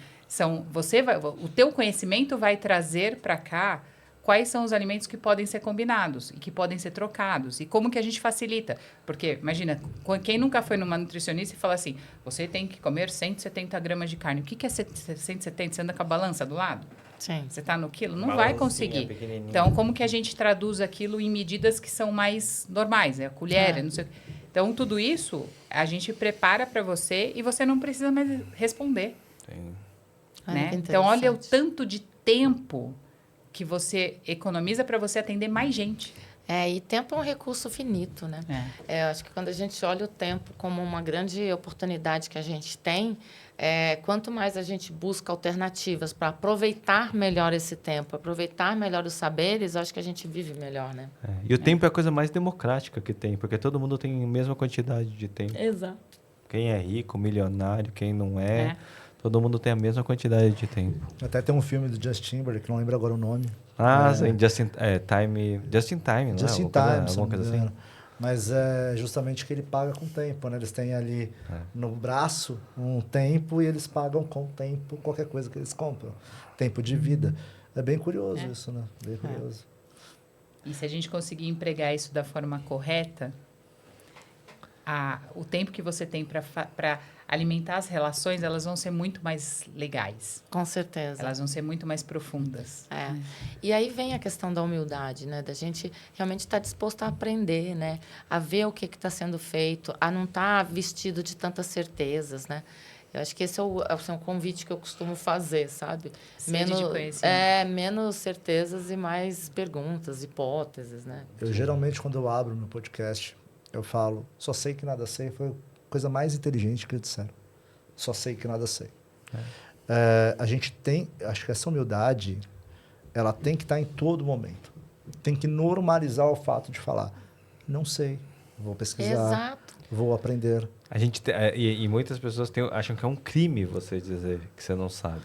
o teu conhecimento vai trazer para cá quais são os alimentos que podem ser combinados e que podem ser trocados. E como que a gente facilita. Porque, imagina, quem nunca foi numa nutricionista e fala assim, você tem que comer 170 gramas de carne. O que é 170? Você anda com a balança do lado? Sim. Você está no quilo? Não vai conseguir. Então, como que a gente traduz aquilo em medidas que são mais normais? A colher, não sei o quê. Então, tudo isso a gente prepara para você e você não precisa mais responder. Né? Então, olha o tanto de tempo que você economiza para você atender mais gente. E tempo é um recurso finito, né? Eu acho que quando a gente olha o tempo como uma grande oportunidade que a gente tem, quanto mais a gente busca alternativas para aproveitar melhor esse tempo, aproveitar melhor os saberes, eu acho que a gente vive melhor, né? E o tempo é a coisa mais democrática que tem, porque todo mundo tem a mesma quantidade de tempo. Exato. Quem é rico, milionário, quem não é. Todo mundo tem a mesma quantidade de tempo. Até tem um filme do Justin Timberlake, que não lembro agora o nome. Sim, Just in Time, não é? Just in Time, Alguma coisa assim. Mas é justamente que ele paga com tempo, né? Eles têm ali no braço um tempo e eles pagam com tempo qualquer coisa que eles compram. Tempo de vida. É bem curioso isso, né? Bem curioso. E se a gente conseguir empregar isso da forma correta, o tempo que você tem para alimentar as relações, elas vão ser muito mais legais. Com certeza. Elas vão ser muito mais profundas. E aí vem a questão da humildade, né? Da gente realmente estar disposto a aprender, né? A ver o que está sendo feito, a não estar vestido de tantas certezas, né? Eu acho que esse é um convite que eu costumo fazer, sabe? Sede de conhecimento. Menos certezas e mais perguntas, hipóteses, né? Eu geralmente, quando eu abro meu podcast, eu falo, só sei que nada sei, foi a coisa mais inteligente que eles disseram. Só sei que nada sei. A gente tem, acho que essa humildade, ela tem que estar em todo momento. Tem que normalizar o fato de falar, não sei, vou pesquisar, Exato. vou aprender. A gente e muitas pessoas acham que é um crime você dizer que você não sabe.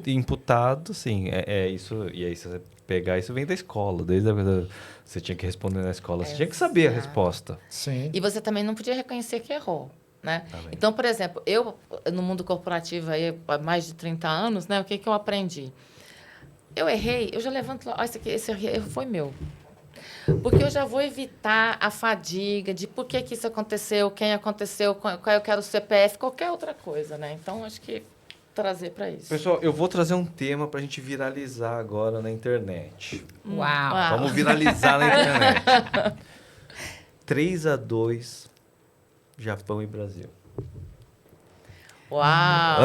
Imputado, sim, isso. E aí, se você pegar, isso vem da escola. Desde você tinha que responder na escola, você tinha que saber a resposta. Sim. E você também não podia reconhecer que errou, né? Então, por exemplo, eu, no mundo corporativo aí, há mais de 30 anos, né? O que eu aprendi? Eu errei, eu já levanto lá, esse erro foi meu. Porque eu já vou evitar a fadiga de por que isso aconteceu, quem aconteceu, qual eu quero o CPF, qualquer outra coisa, né? Então, acho que trazer para isso. Pessoal, eu vou trazer um tema para a gente viralizar agora na internet. Uau! Vamos viralizar na internet. 3-2, Japão e Brasil. Uau!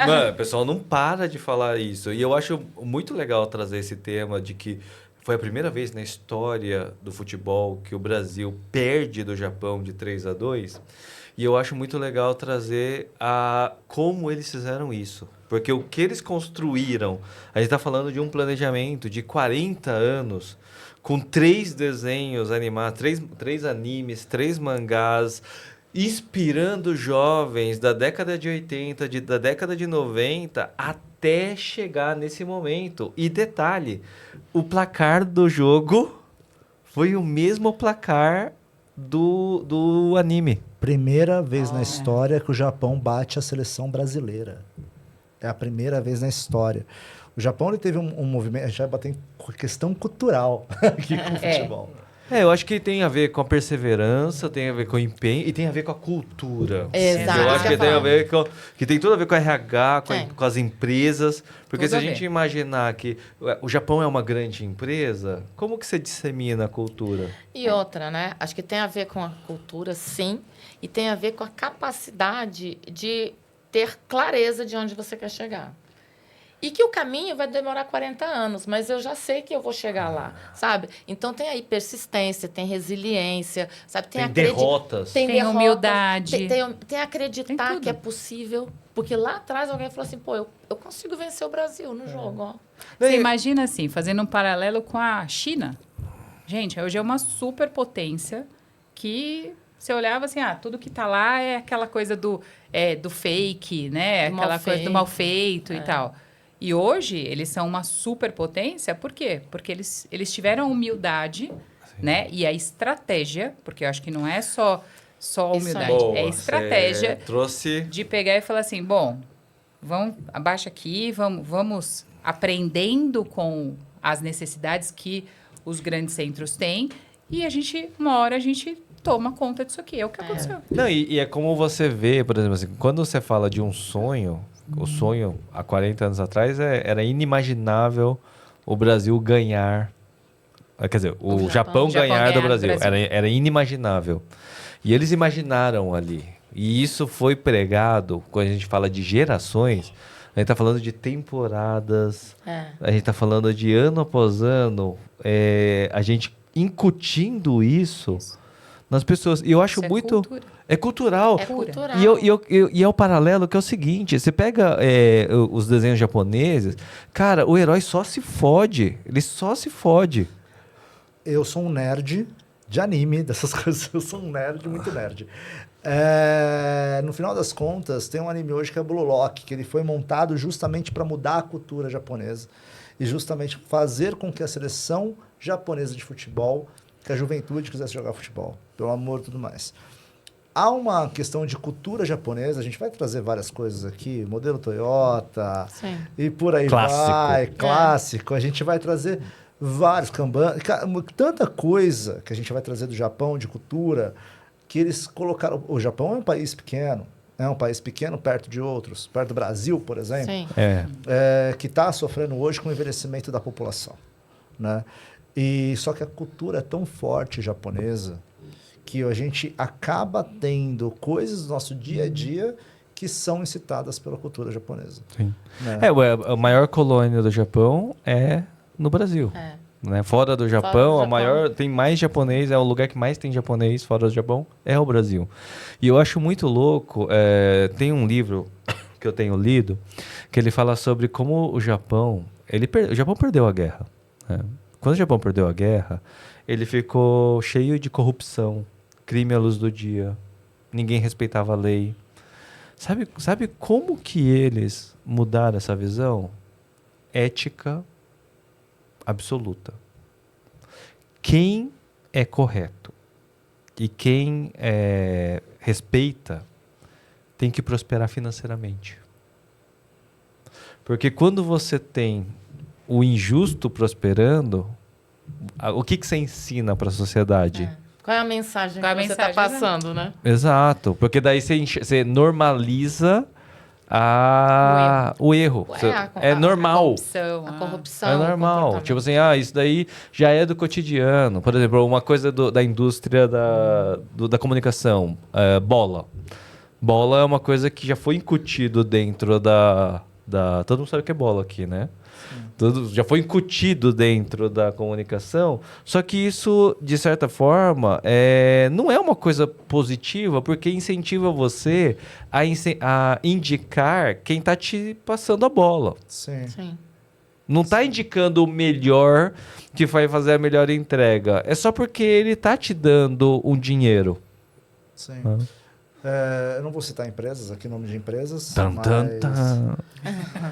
Mano, o pessoal não para de falar isso. E eu acho muito legal trazer esse tema de que foi a primeira vez na história do futebol que o Brasil perde do Japão de 3-2. E eu acho muito legal trazer como eles fizeram isso. Porque o que eles construíram, a gente está falando de um planejamento de 40 anos, com 3 desenhos animados, 3 animes, 3 mangás, inspirando jovens da década de 80, da década de 90, até chegar nesse momento. E detalhe, o placar do jogo foi o mesmo placar do anime. Primeira vez na história que o Japão bate a seleção brasileira. É a primeira vez na história. O Japão ele teve um movimento, a gente vai bater em questão cultural aqui com o futebol. Eu acho que tem a ver com a perseverança, tem a ver com o empenho e tem a ver com a cultura. Exato. Eu acho que tem a ver que tem tudo a ver com a RH, com as empresas. Porque Tudo se a gente imaginar que o Japão é uma grande empresa, como que você dissemina a cultura? E outra, né? Acho que tem a ver com a cultura, sim, e tem a ver com a capacidade de ter clareza de onde você quer chegar. E que o caminho vai demorar 40 anos, mas eu já sei que eu vou chegar lá, sabe? Então tem aí persistência, tem resiliência, sabe? Tem derrotas. Tem derrotas, humildade. Tem acreditar Tem tudo. que é possível. Porque lá atrás alguém falou assim, pô, eu consigo vencer o Brasil no jogo, ó. Você imagina assim, fazendo um paralelo com a China. Gente, hoje é uma superpotência que você olhava assim, tudo que tá lá é aquela coisa do fake, né? Do Aquela mal coisa do feito. mal feito e tal. E hoje eles são uma superpotência, por quê? Porque eles tiveram a humildade, né? E a estratégia, porque eu acho que não é só a humildade, Boa, é a estratégia você trouxe... de pegar e falar assim, bom, vamos, abaixa aqui, vamos aprendendo com as necessidades que os grandes centros têm e uma hora a gente toma conta disso aqui. É o que aconteceu. Não, e é como você vê, por exemplo, assim, quando você fala de um sonho, o sonho há 40 anos atrás era inimaginável o Brasil ganhar. Quer dizer, o Japão ganhar do Brasil. Era inimaginável. E eles imaginaram ali. E isso foi pregado, quando a gente fala de gerações, a gente está falando de temporadas, a gente está falando de ano após ano, a gente incutindo isso nas pessoas. E eu acho Isso muito... cultura. É cultural. É cultural. E é o paralelo que é o seguinte, você pega os desenhos japoneses, cara, o herói só se fode. Ele só se fode. Eu sou um nerd de anime, dessas coisas. Eu sou um nerd, muito nerd. No final das contas, tem um anime hoje que é Blue Lock, que ele foi montado justamente para mudar a cultura japonesa e justamente fazer com que a seleção japonesa de futebol, que a juventude quisesse jogar futebol, pelo amor e tudo mais. Há uma questão de cultura japonesa, a gente vai trazer várias coisas aqui, modelo Toyota, Sim. e por aí Clássico. vai, clássico. A gente vai trazer vários Kanban, tanta coisa que a gente vai trazer do Japão, de cultura, que eles colocaram... O Japão é um país pequeno perto de outros, perto do Brasil, por exemplo, Sim. que está sofrendo hoje com o envelhecimento da população, né? E só que a cultura é tão forte japonesa que a gente acaba tendo coisas do nosso dia a dia que são incitadas pela cultura japonesa. Sim. Né? A maior colônia do Japão é no Brasil. Né? Fora do Japão, tem mais japonês, é o lugar que mais tem japonês fora do Japão, é o Brasil. E eu acho muito louco, tem um livro que eu tenho lido, que ele fala sobre como o Japão, o Japão perdeu a guerra. Né? Quando o Japão perdeu a guerra, ele ficou cheio de corrupção, crime à luz do dia, ninguém respeitava a lei. Sabe como que eles mudaram essa visão? Ética absoluta. Quem é correto e quem respeita tem que prosperar financeiramente. Porque quando você tem o injusto prosperando, o que você ensina para a sociedade? Qual é a mensagem Qual é a que você está mensagem, passando, né? Exato, porque daí você normaliza o erro. É normal. A corrupção. É normal. Tipo assim, isso daí já é do cotidiano. Por exemplo, uma coisa da indústria da comunicação. Bola. Bola é uma coisa que já foi incutido dentro da... Todo mundo sabe o que é bola aqui, né? Já foi incutido dentro da comunicação, só que isso, de certa forma, não é uma coisa positiva, porque incentiva você a indicar quem está te passando a bola. Sim. Não está indicando o melhor que vai fazer a melhor entrega. É só porque ele está te dando um dinheiro. Sim. Eu não vou citar empresas aqui, nome de empresas.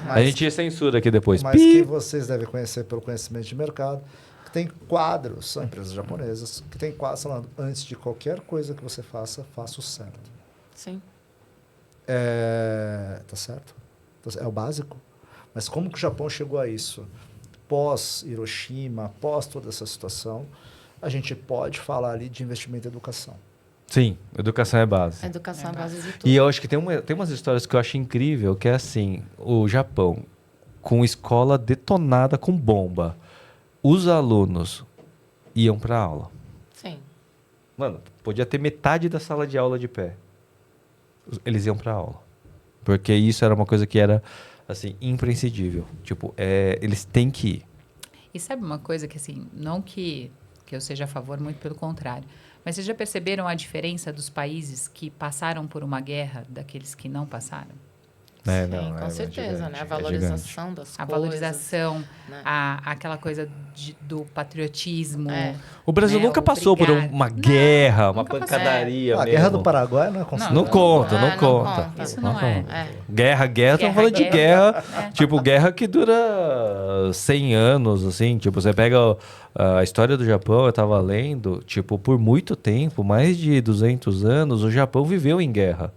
A gente censura aqui depois. Mas que vocês devem conhecer pelo conhecimento de mercado. Que tem quadros, são empresas japonesas, que tem quadros falando, antes de qualquer coisa que você faça o certo. Sim. Tá certo? É o básico. Mas como que o Japão chegou a isso? Pós Hiroshima, pós toda essa situação, a gente pode falar ali de investimento em educação. Sim, educação é base. Educação é base de tudo. E eu acho que tem umas histórias que eu acho incrível, que é assim, o Japão, com escola detonada com bomba, os alunos iam para aula. Sim. Mano, podia ter metade da sala de aula de pé. Eles iam para aula. Porque isso era uma coisa que era assim, imprescindível. Tipo, eles têm que ir. E sabe uma coisa que, assim, não que eu seja a favor, muito pelo contrário, mas vocês já perceberam a diferença dos países que passaram por uma guerra daqueles que não passaram? Sim, com certeza, gigante, né? A valorização das A coisas. valorização, né? aquela coisa do patriotismo. O Brasil né, nunca passou por obrigado. uma guerra, uma nunca passou. pancadaria A mesmo. Guerra do Paraguai não é considerado. Não conta, não não conta. conta. Isso não é. Guerra, estamos falando de guerra, tipo, guerra que dura 100 anos, assim, tipo, você pega a história do Japão, eu tava lendo, tipo, por muito tempo, mais de 200 anos, o Japão viveu em guerra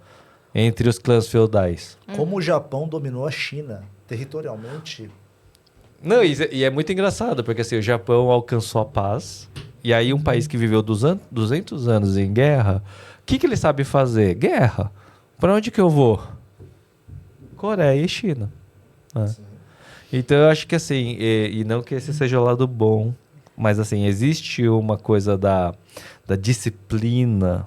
entre os clãs feudais. Como o Japão dominou a China territorialmente. Não, e é muito engraçado, porque assim, o Japão alcançou a paz, e aí um país que viveu 200 anos em guerra, o que ele sabe fazer? Guerra. Para onde que eu vou? Coreia e China. Né? Então eu acho que assim, e não que esse seja o lado bom, mas assim, existe uma coisa da disciplina.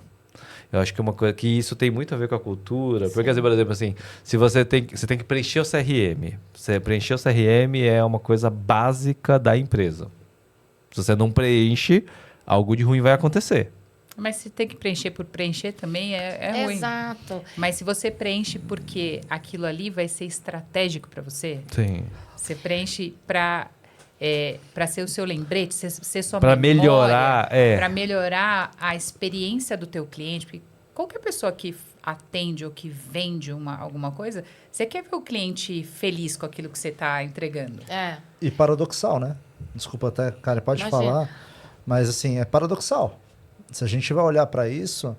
Eu acho que é uma coisa que isso tem muito a ver com a cultura. Porque, assim, por exemplo, assim, se você tem que preencher o CRM. Você preencher o CRM é uma coisa básica da empresa. Se você não preenche, algo de ruim vai acontecer. Mas se tem que preencher por preencher também é ruim. Exato. Mas se você preenche porque aquilo ali vai ser estratégico para você, Sim. você preenche para ser o seu lembrete, ser sua Para memória, melhorar, para melhorar a experiência do teu cliente, porque qualquer pessoa que atende ou que vende alguma coisa, você quer ver o cliente feliz com aquilo que você está entregando. E paradoxal, né? Desculpa até, cara, pode Imagina. falar, mas assim, é paradoxal. Se a gente vai olhar para isso,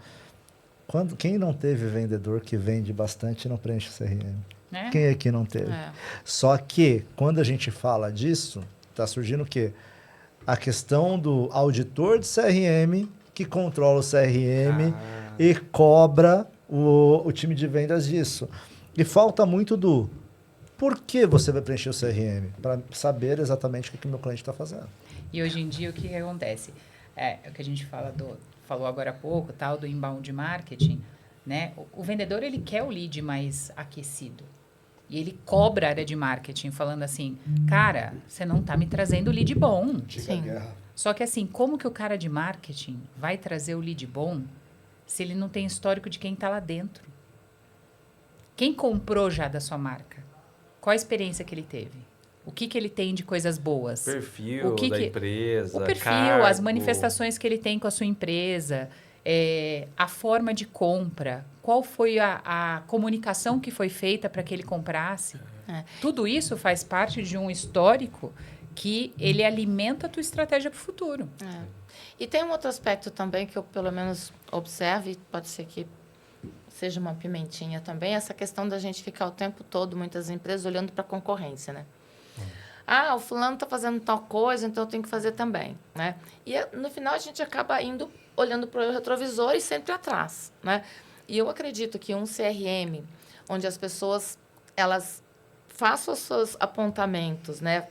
quem não teve vendedor que vende bastante não preenche o CRM? Né? Quem aqui não teve? Só que, quando a gente fala disso, está surgindo o quê? A questão do auditor de CRM que controla o CRM e cobra o time de vendas disso. E falta muito do por que você vai preencher o CRM? Para saber exatamente o que o meu cliente está fazendo. E hoje em dia, o que acontece? É o que a gente falou agora há pouco, tal, do inbound marketing, né? O vendedor, ele quer o lead mais aquecido. E ele cobra a área de marketing, falando assim, cara, você não está me trazendo lead bom. Sim. Só que assim, como que o cara de marketing vai trazer o lead bom se ele não tem histórico de quem está lá dentro? Quem comprou já da sua marca? Qual a experiência que ele teve? O que ele tem de coisas boas? Perfil da empresa, o perfil, cargo. as manifestações que ele tem com a sua empresa, a forma de compra, qual foi a comunicação que foi feita para que ele comprasse. Tudo isso faz parte de um histórico que ele alimenta a tua estratégia para o futuro. E tem um outro aspecto também que eu, pelo menos, observo, e pode ser que seja uma pimentinha também, essa questão da gente ficar o tempo todo, muitas empresas, olhando para a concorrência, né? O fulano está fazendo tal coisa, então eu tenho que fazer também, né? E no final a gente acaba olhando para o retrovisor e sempre atrás, né? E eu acredito que um CRM, onde as pessoas, elas façam os seus apontamentos, né?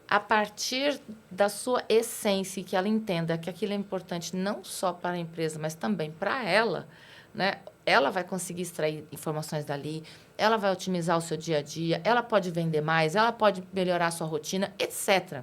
A partir da sua essência, e que ela entenda que aquilo é importante não só para a empresa, mas também para ela, né? Ela vai conseguir extrair informações dali, ela vai otimizar o seu dia a dia, ela pode vender mais, ela pode melhorar a sua rotina, etc.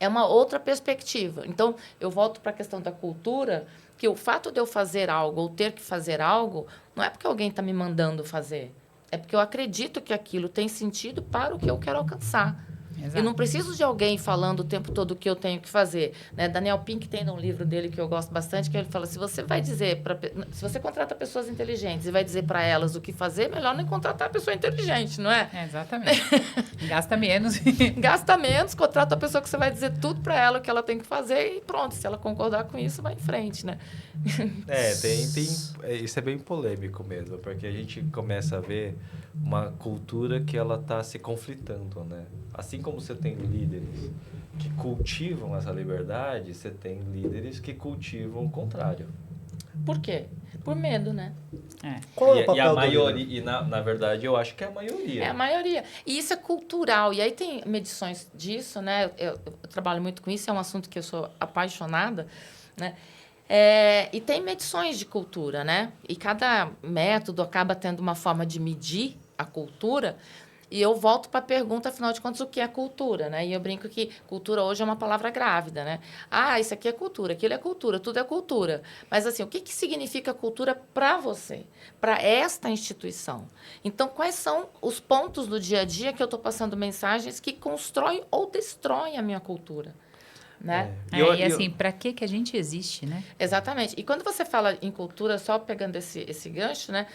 É uma outra perspectiva. Então, eu volto para a questão da cultura, que o fato de eu fazer algo ou ter que fazer algo, não é porque alguém está me mandando fazer, é porque eu acredito que aquilo tem sentido para o que eu quero alcançar. Exato. Eu não preciso de alguém falando o tempo todo o que eu tenho que fazer, né? Daniel Pink tem um livro dele que eu gosto bastante, que ele fala, se você contrata pessoas inteligentes e vai dizer para elas o que fazer, melhor nem contratar a pessoa inteligente, não é? Exatamente. Gasta menos. Gasta menos, contrata a pessoa que você vai dizer tudo para ela o que ela tem que fazer e pronto, se ela concordar com isso, vai em frente, né? Isso é bem polêmico mesmo, porque a gente começa a ver uma cultura que ela está se conflitando, né? Assim como você tem líderes que cultivam essa liberdade, você tem líderes que cultivam o contrário. Por quê? Por medo, né? Qual é o papel e a do maioria, líder? na verdade, eu acho que é a maioria. É a maioria. E isso é cultural. E aí tem medições disso, né? Eu trabalho muito com isso, é um assunto que eu sou apaixonada, né? E tem medições de cultura, né? E cada método acaba tendo uma forma de medir a cultura. E eu volto para a pergunta, afinal de contas, o que é cultura, né? E eu brinco que cultura hoje é uma palavra grávida, né? Ah, isso aqui é cultura, aquilo é cultura, tudo é cultura. Mas, assim, o que significa cultura para você? Para esta instituição? Então, quais são os pontos do dia a dia que eu estou passando mensagens que constroem ou destroem a minha cultura? Né? E assim, para que a gente existe, né? Exatamente. E quando você fala em cultura, só pegando esse gancho, né?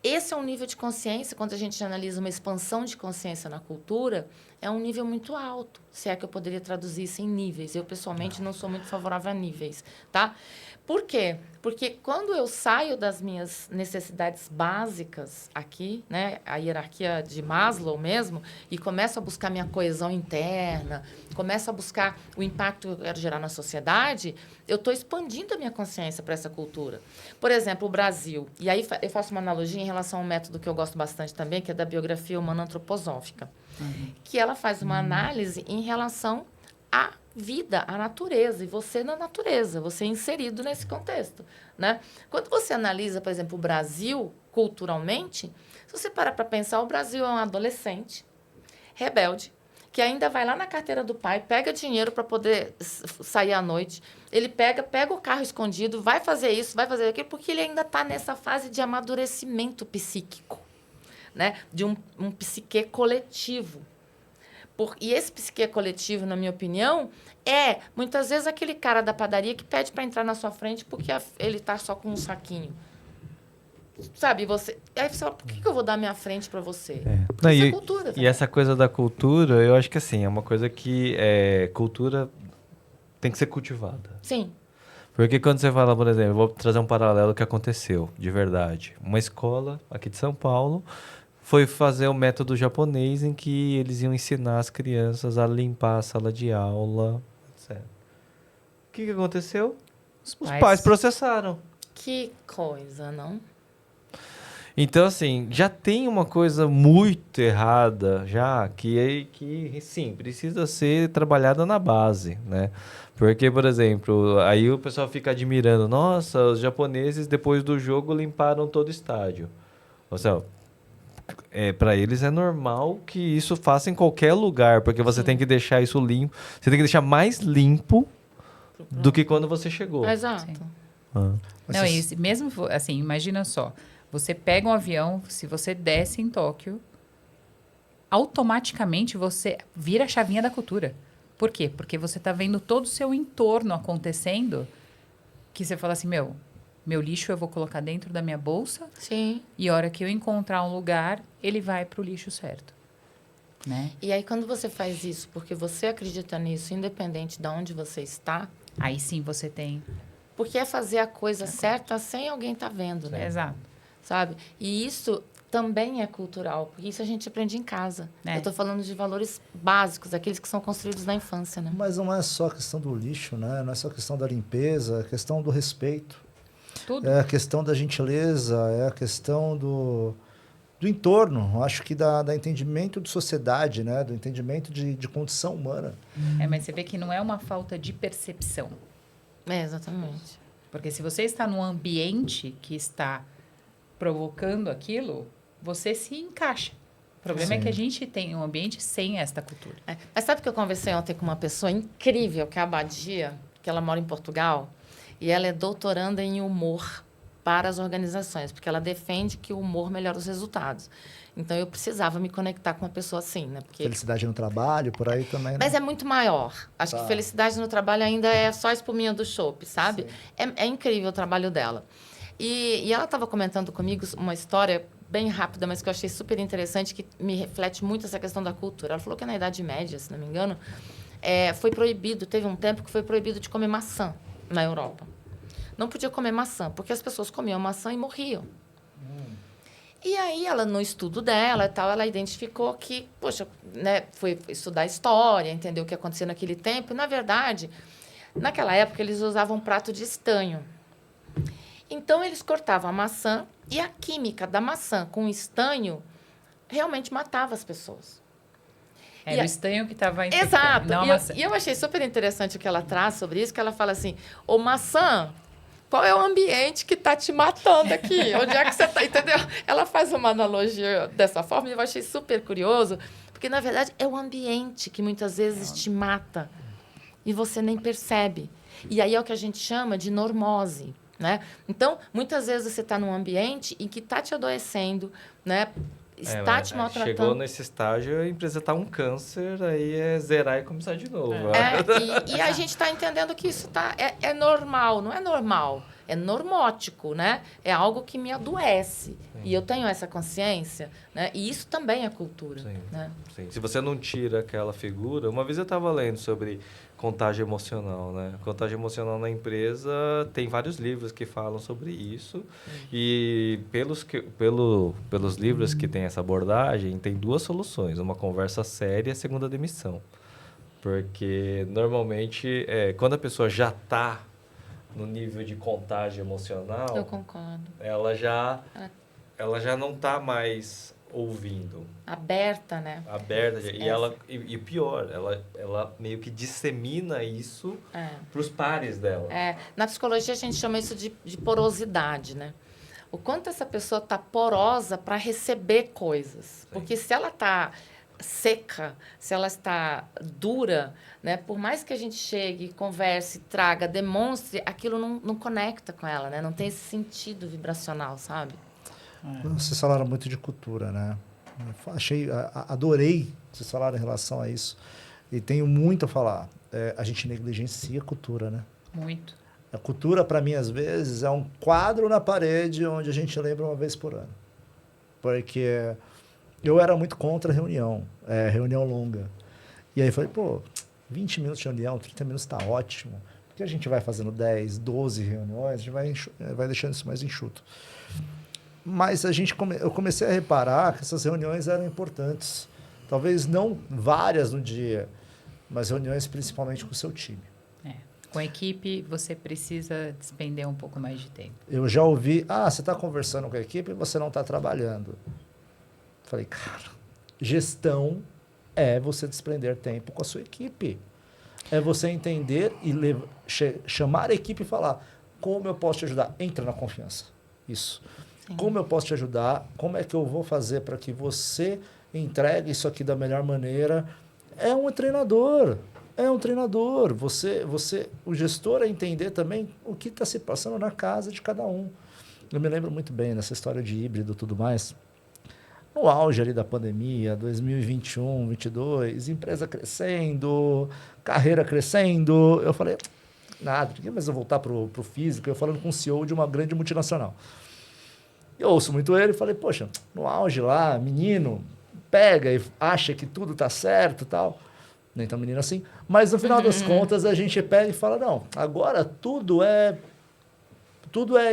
Esse é um nível de consciência, quando a gente analisa uma expansão de consciência na cultura, é um nível muito alto, se é que eu poderia traduzir isso em níveis. Eu, pessoalmente, não sou muito favorável a níveis, tá? Por quê? Porque quando eu saio das minhas necessidades básicas aqui, né, a hierarquia de Maslow mesmo, e começo a buscar minha coesão interna, começo a buscar o impacto que eu quero gerar na sociedade, eu estou expandindo a minha consciência para essa cultura. Por exemplo, o Brasil. E aí eu faço uma analogia em relação a um método que eu gosto bastante também, que é da biografia humana antroposófica, que ela faz uma análise em relação à vida, à natureza, e você na natureza, você inserido nesse contexto, né? Quando você analisa, por exemplo, o Brasil culturalmente, se você parar para pensar, o Brasil é um adolescente rebelde, que ainda vai lá na carteira do pai, pega dinheiro para poder sair à noite, ele pega o carro escondido, vai fazer isso, vai fazer aquilo, porque ele ainda está nessa fase de amadurecimento psíquico, né? De um psique coletivo. E esse psique coletivo, na minha opinião, é, muitas vezes, aquele cara da padaria que pede para entrar na sua frente porque ele está só com um saquinho. Sabe, você... Aí você fala, por que eu vou dar minha frente para você? Porque Não, isso é cultura. E Também. essa coisa da cultura, eu acho que assim, é uma coisa que cultura tem que ser cultivada. Sim. Porque quando você fala, por exemplo, eu vou trazer um paralelo que aconteceu, de verdade. Uma escola aqui de São Paulo foi fazer o método japonês em que eles iam ensinar as crianças a limpar a sala de aula, etc. O que aconteceu? Os pais processaram. Que coisa, não? Então, assim, já tem uma coisa muito errada já que sim, precisa ser trabalhada na base, né? Porque, por exemplo, aí o pessoal fica admirando, nossa, os japoneses depois do jogo limparam todo o estádio. Ou seja, para eles é normal que isso faça em qualquer lugar, porque você tem que deixar isso limpo, você tem que deixar mais limpo do que quando você chegou. Exato. Não, e mesmo assim, imagina só, você pega um avião, se você desce em Tóquio, automaticamente você vira a chavinha da cultura. Por quê? Porque você está vendo todo o seu entorno acontecendo, que você fala assim, meu lixo eu vou colocar dentro da minha bolsa. Sim. E a hora que eu encontrar um lugar, ele vai para o lixo certo. Né? E aí, quando você faz isso, porque você acredita nisso, independente de onde você está... Aí sim você tem... Porque é fazer a coisa certa sem alguém estar vendo, né? Exato. Sabe? E isso também é cultural, porque isso a gente aprende em casa. Eu estou falando de valores básicos, aqueles que são construídos na infância, né? Mas não é só a questão do lixo, né? Não é só a questão da limpeza, é a questão do respeito. Tudo. É a questão da gentileza, é a questão do entorno. Acho que da entendimento de sociedade, né? Do entendimento de condição humana. Mas você vê que não é uma falta de percepção. Exatamente. Porque se você está num ambiente que está provocando aquilo, você se encaixa. O problema é que a gente tem um ambiente sem esta cultura. Mas sabe que eu conversei ontem com uma pessoa incrível, que é a Badia, que ela mora em Portugal, e ela é doutoranda em humor para as organizações, porque ela defende que o humor melhora os resultados. Então, eu precisava me conectar com uma pessoa assim, né? Porque... Felicidade no trabalho, por aí também, né? Mas é muito maior. Acho que felicidade no trabalho ainda é só a espuminha do chopp, sabe? É incrível o trabalho dela. E ela estava comentando comigo uma história bem rápida, mas que eu achei super interessante, que me reflete muito essa questão da cultura. Ela falou que na Idade Média, se não me engano, foi proibido, teve um tempo que foi proibido de comer maçã na Europa. Não podia comer maçã, porque as pessoas comiam maçã e morriam. E aí, ela, no estudo dela e tal, ela identificou que, poxa, né, foi estudar história, entendeu o que acontecia naquele tempo. E, na verdade, naquela época, eles usavam um prato de estanho. Então, eles cortavam a maçã e a química da maçã com o estanho realmente matava as pessoas. Era o estanho que estava infectando. Exato. Não a maçã. E eu achei super interessante o que ela traz sobre isso, que ela fala assim, ô maçã, qual é o ambiente que está te matando aqui? Onde é que você está? Entendeu? Ela faz uma analogia dessa forma e eu achei super curioso, porque, na verdade, é o ambiente que muitas vezes te mata e você nem percebe. E aí é o que a gente chama de normose, né? Então, muitas vezes você está num ambiente em que está te adoecendo, né? Está te maltratando. Chegou nesse estágio, a empresa está um câncer, aí é zerar e começar de novo. E a gente está entendendo que isso é normal, não é normal, é normótico, né? É algo que me adoece. Sim. E eu tenho essa consciência, né? E isso também é cultura. Sim. Né? Sim. Se você não tira aquela figura... Uma vez eu estava lendo sobre contágio emocional, né? Contágio emocional na empresa, tem vários livros que falam sobre isso. E pelos livros que tem essa abordagem, tem 2 soluções. Uma conversa séria e a segunda demissão. Porque, normalmente, quando a pessoa já está no nível de contágio emocional... Eu concordo. Ela já não está mais ouvindo. Aberta, né? Aberta. E pior, ela meio que dissemina isso para os pares dela. Na psicologia, a gente chama isso de porosidade, né? O quanto essa pessoa está porosa para receber coisas. Sim. Porque se ela está seca, se ela está dura, né? Por mais que a gente chegue, converse, traga, demonstre, aquilo não conecta com ela, né? Não tem esse sentido vibracional, sabe? Vocês falaram muito de cultura, né? Adorei vocês falaram em relação a isso. E tenho muito a falar. A gente negligencia a cultura, né? Muito. A cultura, para mim, às vezes, é um quadro na parede onde a gente lembra uma vez por ano. Porque eu era muito contra a reunião longa. E aí eu falei, 20 minutos de reunião, 30 minutos está ótimo. Porque a gente vai fazendo 10, 12 reuniões, a gente vai deixando isso mais enxuto. Mas eu comecei a reparar que essas reuniões eram importantes. Talvez não várias no dia, mas reuniões principalmente com o seu time. Com a equipe, você precisa despender um pouco mais de tempo. Eu já ouvi, você está conversando com a equipe e você não está trabalhando. Falei, cara, gestão é você desprender tempo com a sua equipe. É você entender e chamar a equipe e falar, como eu posso te ajudar? Entra na confiança. Isso. Sim. Como eu posso te ajudar? Como é que eu vou fazer para que você entregue isso aqui da melhor maneira? É um treinador. O gestor é entender também o que está se passando na casa de cada um. Eu me lembro muito bem dessa história de híbrido e tudo mais. No auge ali da pandemia, 2021, 2022, empresa crescendo, carreira crescendo. Eu falei, nada, por que mais eu voltar para o físico? Eu falando com o CEO de uma grande multinacional. Eu ouço muito ele e falei, poxa, no auge lá, menino, pega e acha que tudo está certo e tal. Nem tão menino assim. Mas no final das contas, a gente pega e fala, não, agora tudo é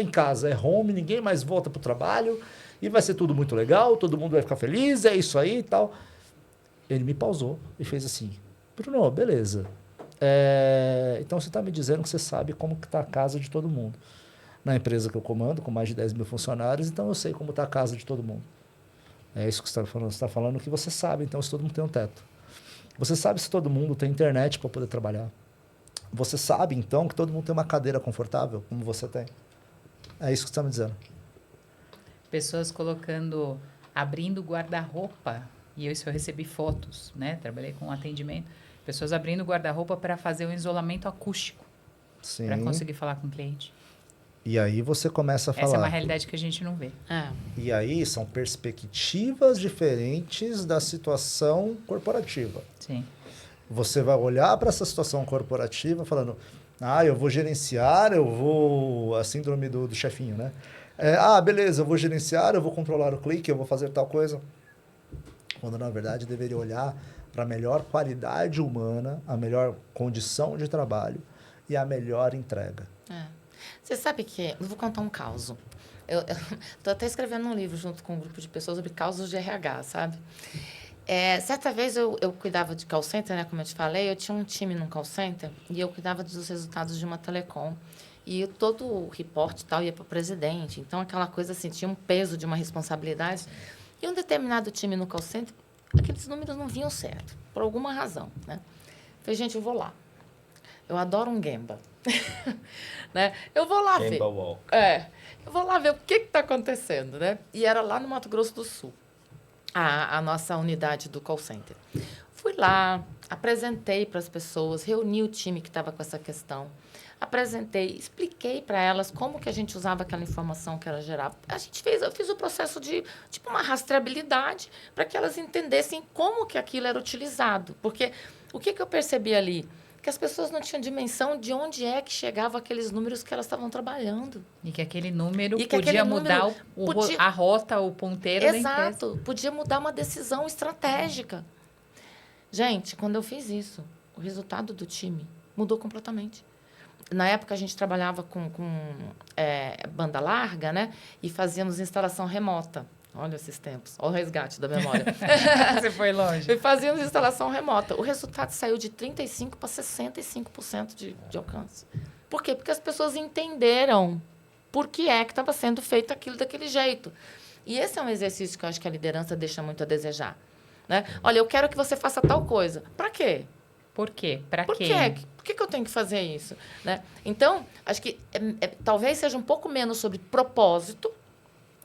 em casa, é home, ninguém mais volta para o trabalho e vai ser tudo muito legal, todo mundo vai ficar feliz, é isso aí e tal. Ele me pausou e fez assim, Bruno, beleza. Então você está me dizendo que você sabe como está a casa de todo mundo. Na empresa que eu comando, com mais de 10 mil funcionários, então eu sei como está a casa de todo mundo. É isso que você está falando. Você está falando que você sabe, então, se todo mundo tem um teto. Você sabe se todo mundo tem internet para poder trabalhar. Você sabe, então, que todo mundo tem uma cadeira confortável, como você tem. É isso que você está me dizendo. Pessoas abrindo guarda-roupa, e isso eu recebi fotos, né? Trabalhei com atendimento. Pessoas abrindo guarda-roupa para fazer um isolamento acústico. Para conseguir falar com o cliente. E aí você começa a falar... Essa é uma realidade que a gente não vê. E aí são perspectivas diferentes da situação corporativa. Sim. Você vai olhar para essa situação corporativa falando, eu vou gerenciar, a síndrome do chefinho, né? Beleza, eu vou gerenciar, eu vou controlar o clique, eu vou fazer tal coisa. Quando, na verdade, deveria olhar para a melhor qualidade humana, a melhor condição de trabalho e a melhor entrega. Você sabe que... Eu vou contar um caso. Eu estou até escrevendo um livro junto com um grupo de pessoas sobre causos de RH, sabe? Certa vez eu cuidava de call center, né? Como eu te falei, eu tinha um time num call center e eu cuidava dos resultados de uma telecom. E todo o reporte e tal ia para o presidente. Então, aquela coisa assim, tinha um peso de uma responsabilidade. E um determinado time no call center, aqueles números não vinham certo, por alguma razão, né? Falei, gente, eu vou lá. Eu adoro um Gemba. Né? Eu vou lá ver. Campbell Walk. Eu vou lá ver o que está acontecendo, né? E era lá no Mato Grosso do Sul, a nossa unidade do call center. Fui lá, apresentei para as pessoas, reuni o time que estava com essa questão, apresentei, expliquei para elas como que a gente usava aquela informação que ela gerava. Eu fiz o processo de, tipo, uma rastreabilidade para que elas entendessem como que aquilo era utilizado. Porque o que eu percebi ali? Que as pessoas não tinham dimensão de onde é que chegavam aqueles números que elas estavam trabalhando. E que aquele número E que podia aquele mudar número a rota, o ponteiro da empresa. Exato, podia mudar uma decisão estratégica. Gente, quando eu fiz isso, o resultado do time mudou completamente. Na época, a gente trabalhava com banda larga, né? E fazíamos instalação remota. Olha esses tempos, olha o resgate da memória. Você foi longe. E fazíamos instalação remota. O resultado saiu de 35% para 65% de alcance. Por quê? Porque as pessoas entenderam por que é que estava sendo feito aquilo daquele jeito. E esse é um exercício que eu acho que a liderança deixa muito a desejar. Né? Olha, eu quero que você faça tal coisa. Para quê? Por quê? Para quê? Por que eu tenho que fazer isso? Né? Então, acho que talvez seja um pouco menos sobre propósito,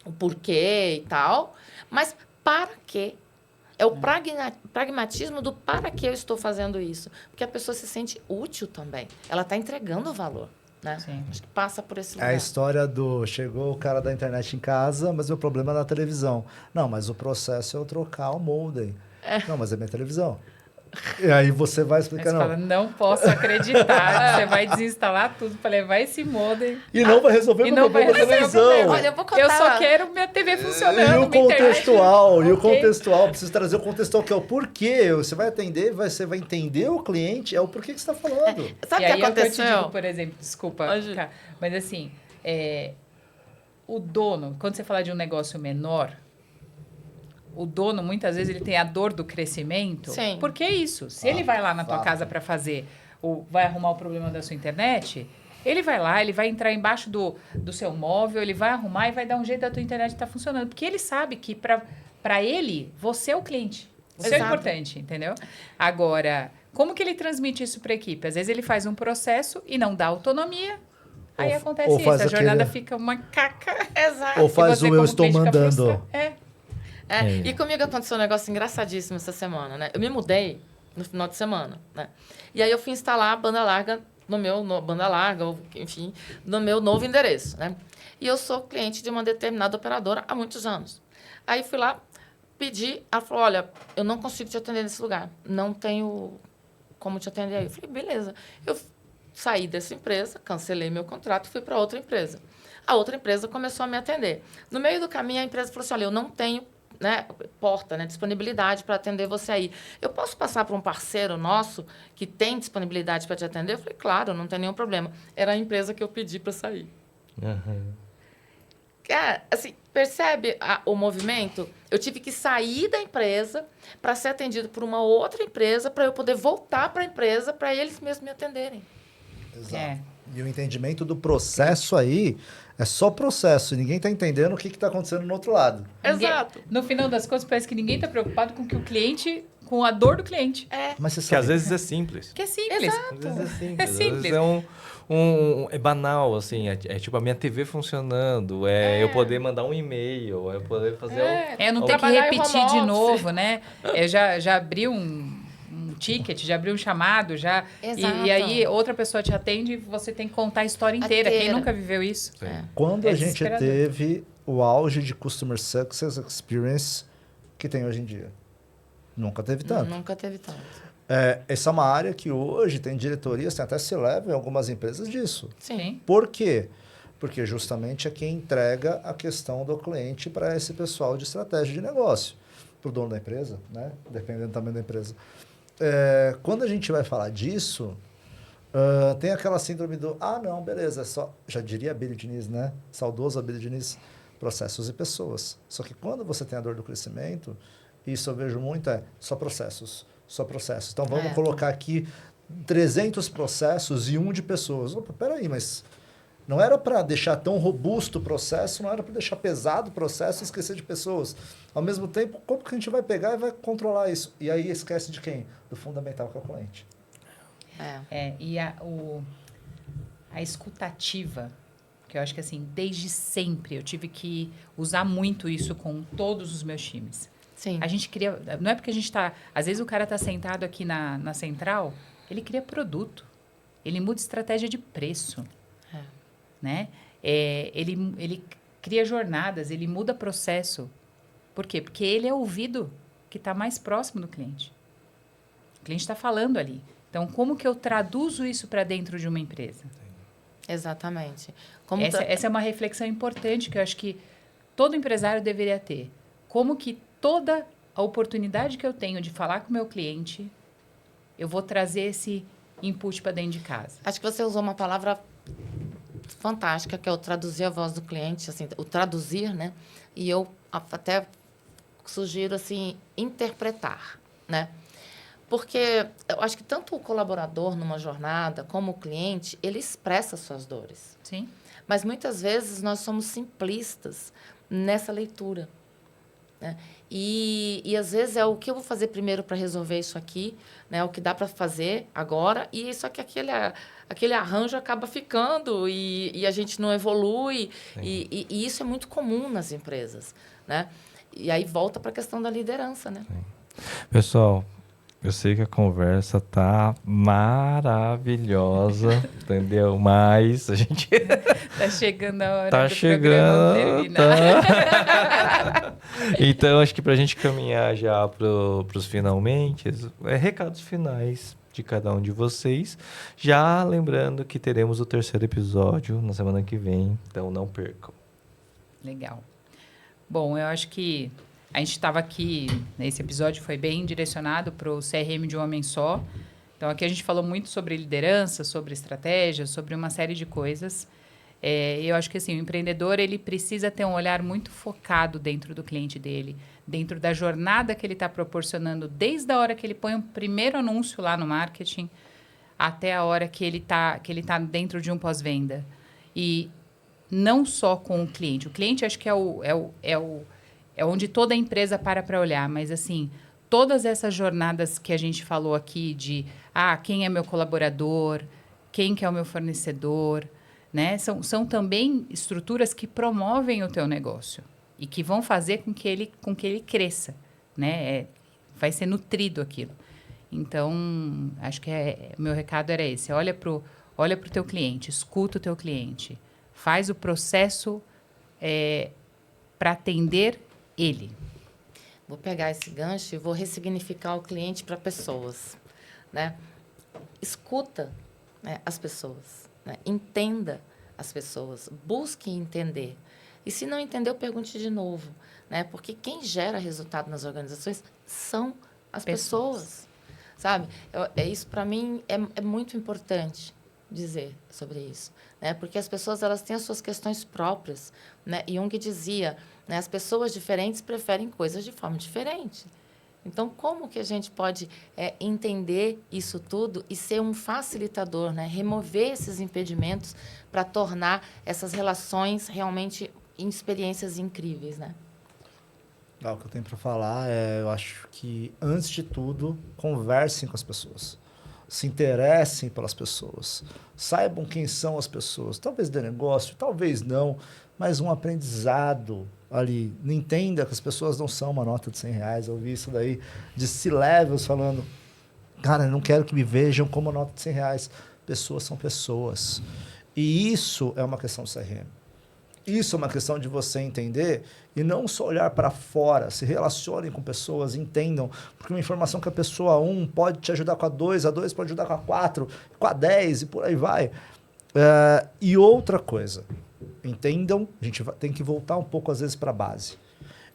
o porquê e tal, mas para quê? É o pragmatismo do para que eu estou fazendo isso. Porque a pessoa se sente útil também. Ela está entregando valor. Né? Acho que passa por esse lugar. É a história do... Chegou o cara da internet em casa, mas o problema é na televisão. Não, mas o processo é eu trocar o modem. Não, mas é minha televisão. E aí você vai explicar, você fala, não posso acreditar. Você vai desinstalar tudo para levar esse modem. E não vai resolver o problema da televisão. Olha, eu vou contar. Eu só quero minha TV funcionando. E o contextual, o contextual. Preciso trazer o contextual, que é o porquê. Você vai atender, você vai entender o cliente, é o porquê que você está falando. Sabe o que aconteceu? Eu te digo, por exemplo, desculpa, cara, mas assim, o dono, quando você fala de um negócio menor, o dono, muitas vezes, ele tem a dor do crescimento. Sim. Por que isso? Se ele vai lá na tua casa para fazer, ou vai arrumar o problema da sua internet, ele vai lá, ele vai entrar embaixo do seu móvel, ele vai arrumar e vai dar um jeito da tua internet estar funcionando. Porque ele sabe que, para ele, você é o cliente. Você é o importante, entendeu? Agora, como que ele transmite isso para a equipe? Às vezes, ele faz um processo e não dá autonomia. Aí acontece isso, a jornada fica uma caca. Exato. Ou faz o eu estou mandando. E comigo aconteceu um negócio engraçadíssimo essa semana, né? Eu me mudei no final de semana, né? E aí eu fui instalar a banda larga banda larga, enfim, no meu novo endereço, né? E eu sou cliente de uma determinada operadora há muitos anos. Aí fui lá, pedi, ela falou, olha, eu não consigo te atender nesse lugar, não tenho como te atender aí. Eu falei, beleza. Eu saí dessa empresa, cancelei meu contrato e fui para outra empresa. A outra empresa começou a me atender. No meio do caminho, a empresa falou assim, olha, eu não tenho disponibilidade para atender você aí. Eu posso passar para um parceiro nosso que tem disponibilidade para te atender? Eu falei, claro, não tem nenhum problema. Era a empresa que eu pedi para sair. Cara, assim, percebe o movimento? Eu tive que sair da empresa para ser atendido por uma outra empresa para eu poder voltar para a empresa para eles mesmos me atenderem. Exato. E o entendimento do processo aí é só processo. E ninguém está entendendo o que está acontecendo no outro lado. Exato. No final das contas, parece que ninguém está preocupado com que o cliente, com a dor do cliente. Mas você sabe que às vezes é simples. Que é simples. Exato. Às vezes é simples. É simples. Às vezes é banal, assim. É tipo a minha TV funcionando. Eu poder mandar um e-mail. Eu poder fazer... Eu não ter que repetir de novo, né? Eu já abri um ticket, já abriu um chamado, e aí outra pessoa te atende e você tem que contar a história inteira. Quem nunca viveu isso? Quando a gente teve o auge de Customer Success Experience que tem hoje em dia? Nunca teve tanto. Nunca teve tanto. Essa é uma área que hoje tem diretorias, tem até C-Level em algumas empresas disso. Sim. Por quê? Porque justamente é quem entrega a questão do cliente para esse pessoal de estratégia de negócio. Para o dono da empresa, né? Dependendo também da empresa. Quando a gente vai falar disso, tem aquela síndrome do, não, beleza, já diria Abílio Diniz, né? Saudoso Abílio Diniz, processos e pessoas. Só que quando você tem a dor do crescimento, isso eu vejo muito, só processos. Então vamos colocar aqui 300 processos e 1 de pessoas. Opa, peraí, mas não era para deixar tão robusto o processo, não era para deixar pesado o processo e esquecer de pessoas. Ao mesmo tempo, como que a gente vai pegar e vai controlar isso? E aí esquece de quem? Do fundamental, que é o cliente. a escutativa, que eu acho que assim, desde sempre eu tive que usar muito isso com todos os meus times. Sim. A gente cria, não é porque a gente está, às vezes o cara está sentado aqui na central, ele cria produto, ele muda estratégia de preço, né? Ele cria jornadas, ele muda processo. Por quê? Porque ele é o ouvido que está mais próximo do cliente. O cliente está falando ali. Então, como que eu traduzo isso para dentro de uma empresa? Exatamente. Essa é uma reflexão importante que eu acho que todo empresário deveria ter. Como que toda a oportunidade que eu tenho de falar com o meu cliente, eu vou trazer esse input para dentro de casa. Acho que você usou uma palavra fantástica, que é o traduzir a voz do cliente, assim, o traduzir, né? E eu até sugiro, assim, interpretar, né? Porque eu acho que tanto o colaborador numa jornada como o cliente, ele expressa suas dores. Sim. Mas muitas vezes nós somos simplistas nessa leitura, né? E às vezes é o que eu vou fazer primeiro para resolver isso aqui, né? O que dá para fazer agora, e só que aquele arranjo acaba ficando e a gente não evolui. E isso é muito comum nas empresas, né? E aí volta para a questão da liderança, né? Sim. Pessoal, eu sei que a conversa tá maravilhosa, entendeu? Mas a gente... Tá chegando a hora tá do chegando, programa terminar. tá. Então, acho que pra gente caminhar já pros finalmente, recados finais de cada um de vocês. Já lembrando que teremos o 3º episódio na semana que vem, então não percam. Legal. Bom, eu acho que a gente estava aqui, esse episódio foi bem direcionado para o CRM de um homem só. Então, aqui a gente falou muito sobre liderança, sobre estratégia, sobre uma série de coisas. Eu acho que assim, o empreendedor ele precisa ter um olhar muito focado dentro do cliente dele, dentro da jornada que ele está proporcionando, desde a hora que ele põe o primeiro anúncio lá no marketing, até a hora que ele tá dentro de um pós-venda. E não só com o cliente. O cliente acho que é onde toda a empresa para olhar, mas assim, todas essas jornadas que a gente falou aqui de quem é meu colaborador, quem que é o meu fornecedor, né? São também estruturas que promovem o teu negócio e que vão fazer com que ele cresça, né? Vai ser nutrido aquilo. Então, acho que meu recado era esse. Olha pro teu cliente, escuta o teu cliente, faz o processo para atender ele. Vou pegar esse gancho e vou ressignificar o cliente para pessoas, né? Escuta, né, as pessoas, né? Entenda as pessoas, busque entender. E se não entendeu, pergunte de novo, né? Porque quem gera resultado nas organizações são as pessoas, sabe? Isso para mim é muito importante dizer sobre isso, né? Porque as pessoas elas têm as suas questões próprias, né? Jung dizia, né, as pessoas diferentes preferem coisas de forma diferente. Então, como que a gente pode entender isso tudo e ser um facilitador, né? Remover esses impedimentos para tornar essas relações realmente em experiências incríveis, né? O que eu tenho para falar eu acho que, antes de tudo, conversem com as pessoas. Se interessem pelas pessoas. Saibam quem são as pessoas. Talvez dê negócio, talvez não, mas um aprendizado ali. Entenda que as pessoas não são uma nota de R$100. Eu vi isso daí de C-levels falando, cara, eu não quero que me vejam como uma nota de R$100. Pessoas são pessoas. E isso é uma questão do CRM. Isso é uma questão de você entender e não só olhar para fora, se relacionem com pessoas, entendam, porque uma informação que a pessoa 1 pode te ajudar com a 2 pode ajudar com a 4, com a 10 e por aí vai. E outra coisa, entendam, a gente tem que voltar um pouco às vezes para a base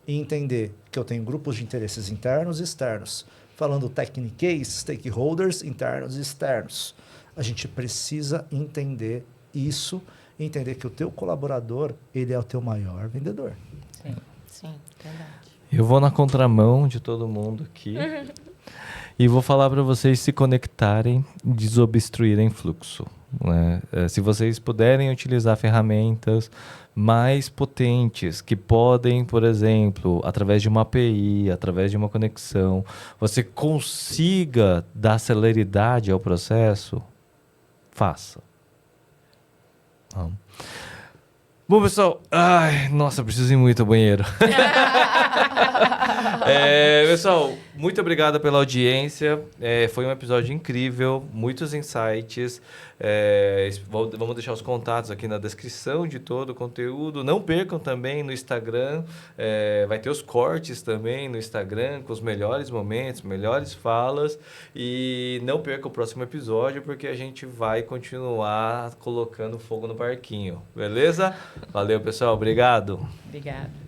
e entender que eu tenho grupos de interesses internos e externos, falando techniques, stakeholders internos e externos. A gente precisa entender isso, entender que o teu colaborador, ele é o teu maior vendedor. Sim, verdade. Eu vou na contramão de todo mundo aqui e vou falar para vocês se conectarem, desobstruírem fluxo, né? Se vocês puderem utilizar ferramentas mais potentes que podem, por exemplo, através de uma API, através de uma conexão, você consiga dar celeridade ao processo, faça. Bom, pessoal, nossa, preciso ir muito ao banheiro. Pessoal, muito obrigado pela audiência. Foi um episódio incrível, muitos insights. Vamos deixar os contatos aqui na descrição de todo o conteúdo. Não percam também no Instagram. Vai ter os cortes também no Instagram com os melhores momentos, melhores falas. E não percam o próximo episódio, porque a gente vai continuar colocando fogo no parquinho. Beleza? Valeu, pessoal. Obrigado. Obrigada.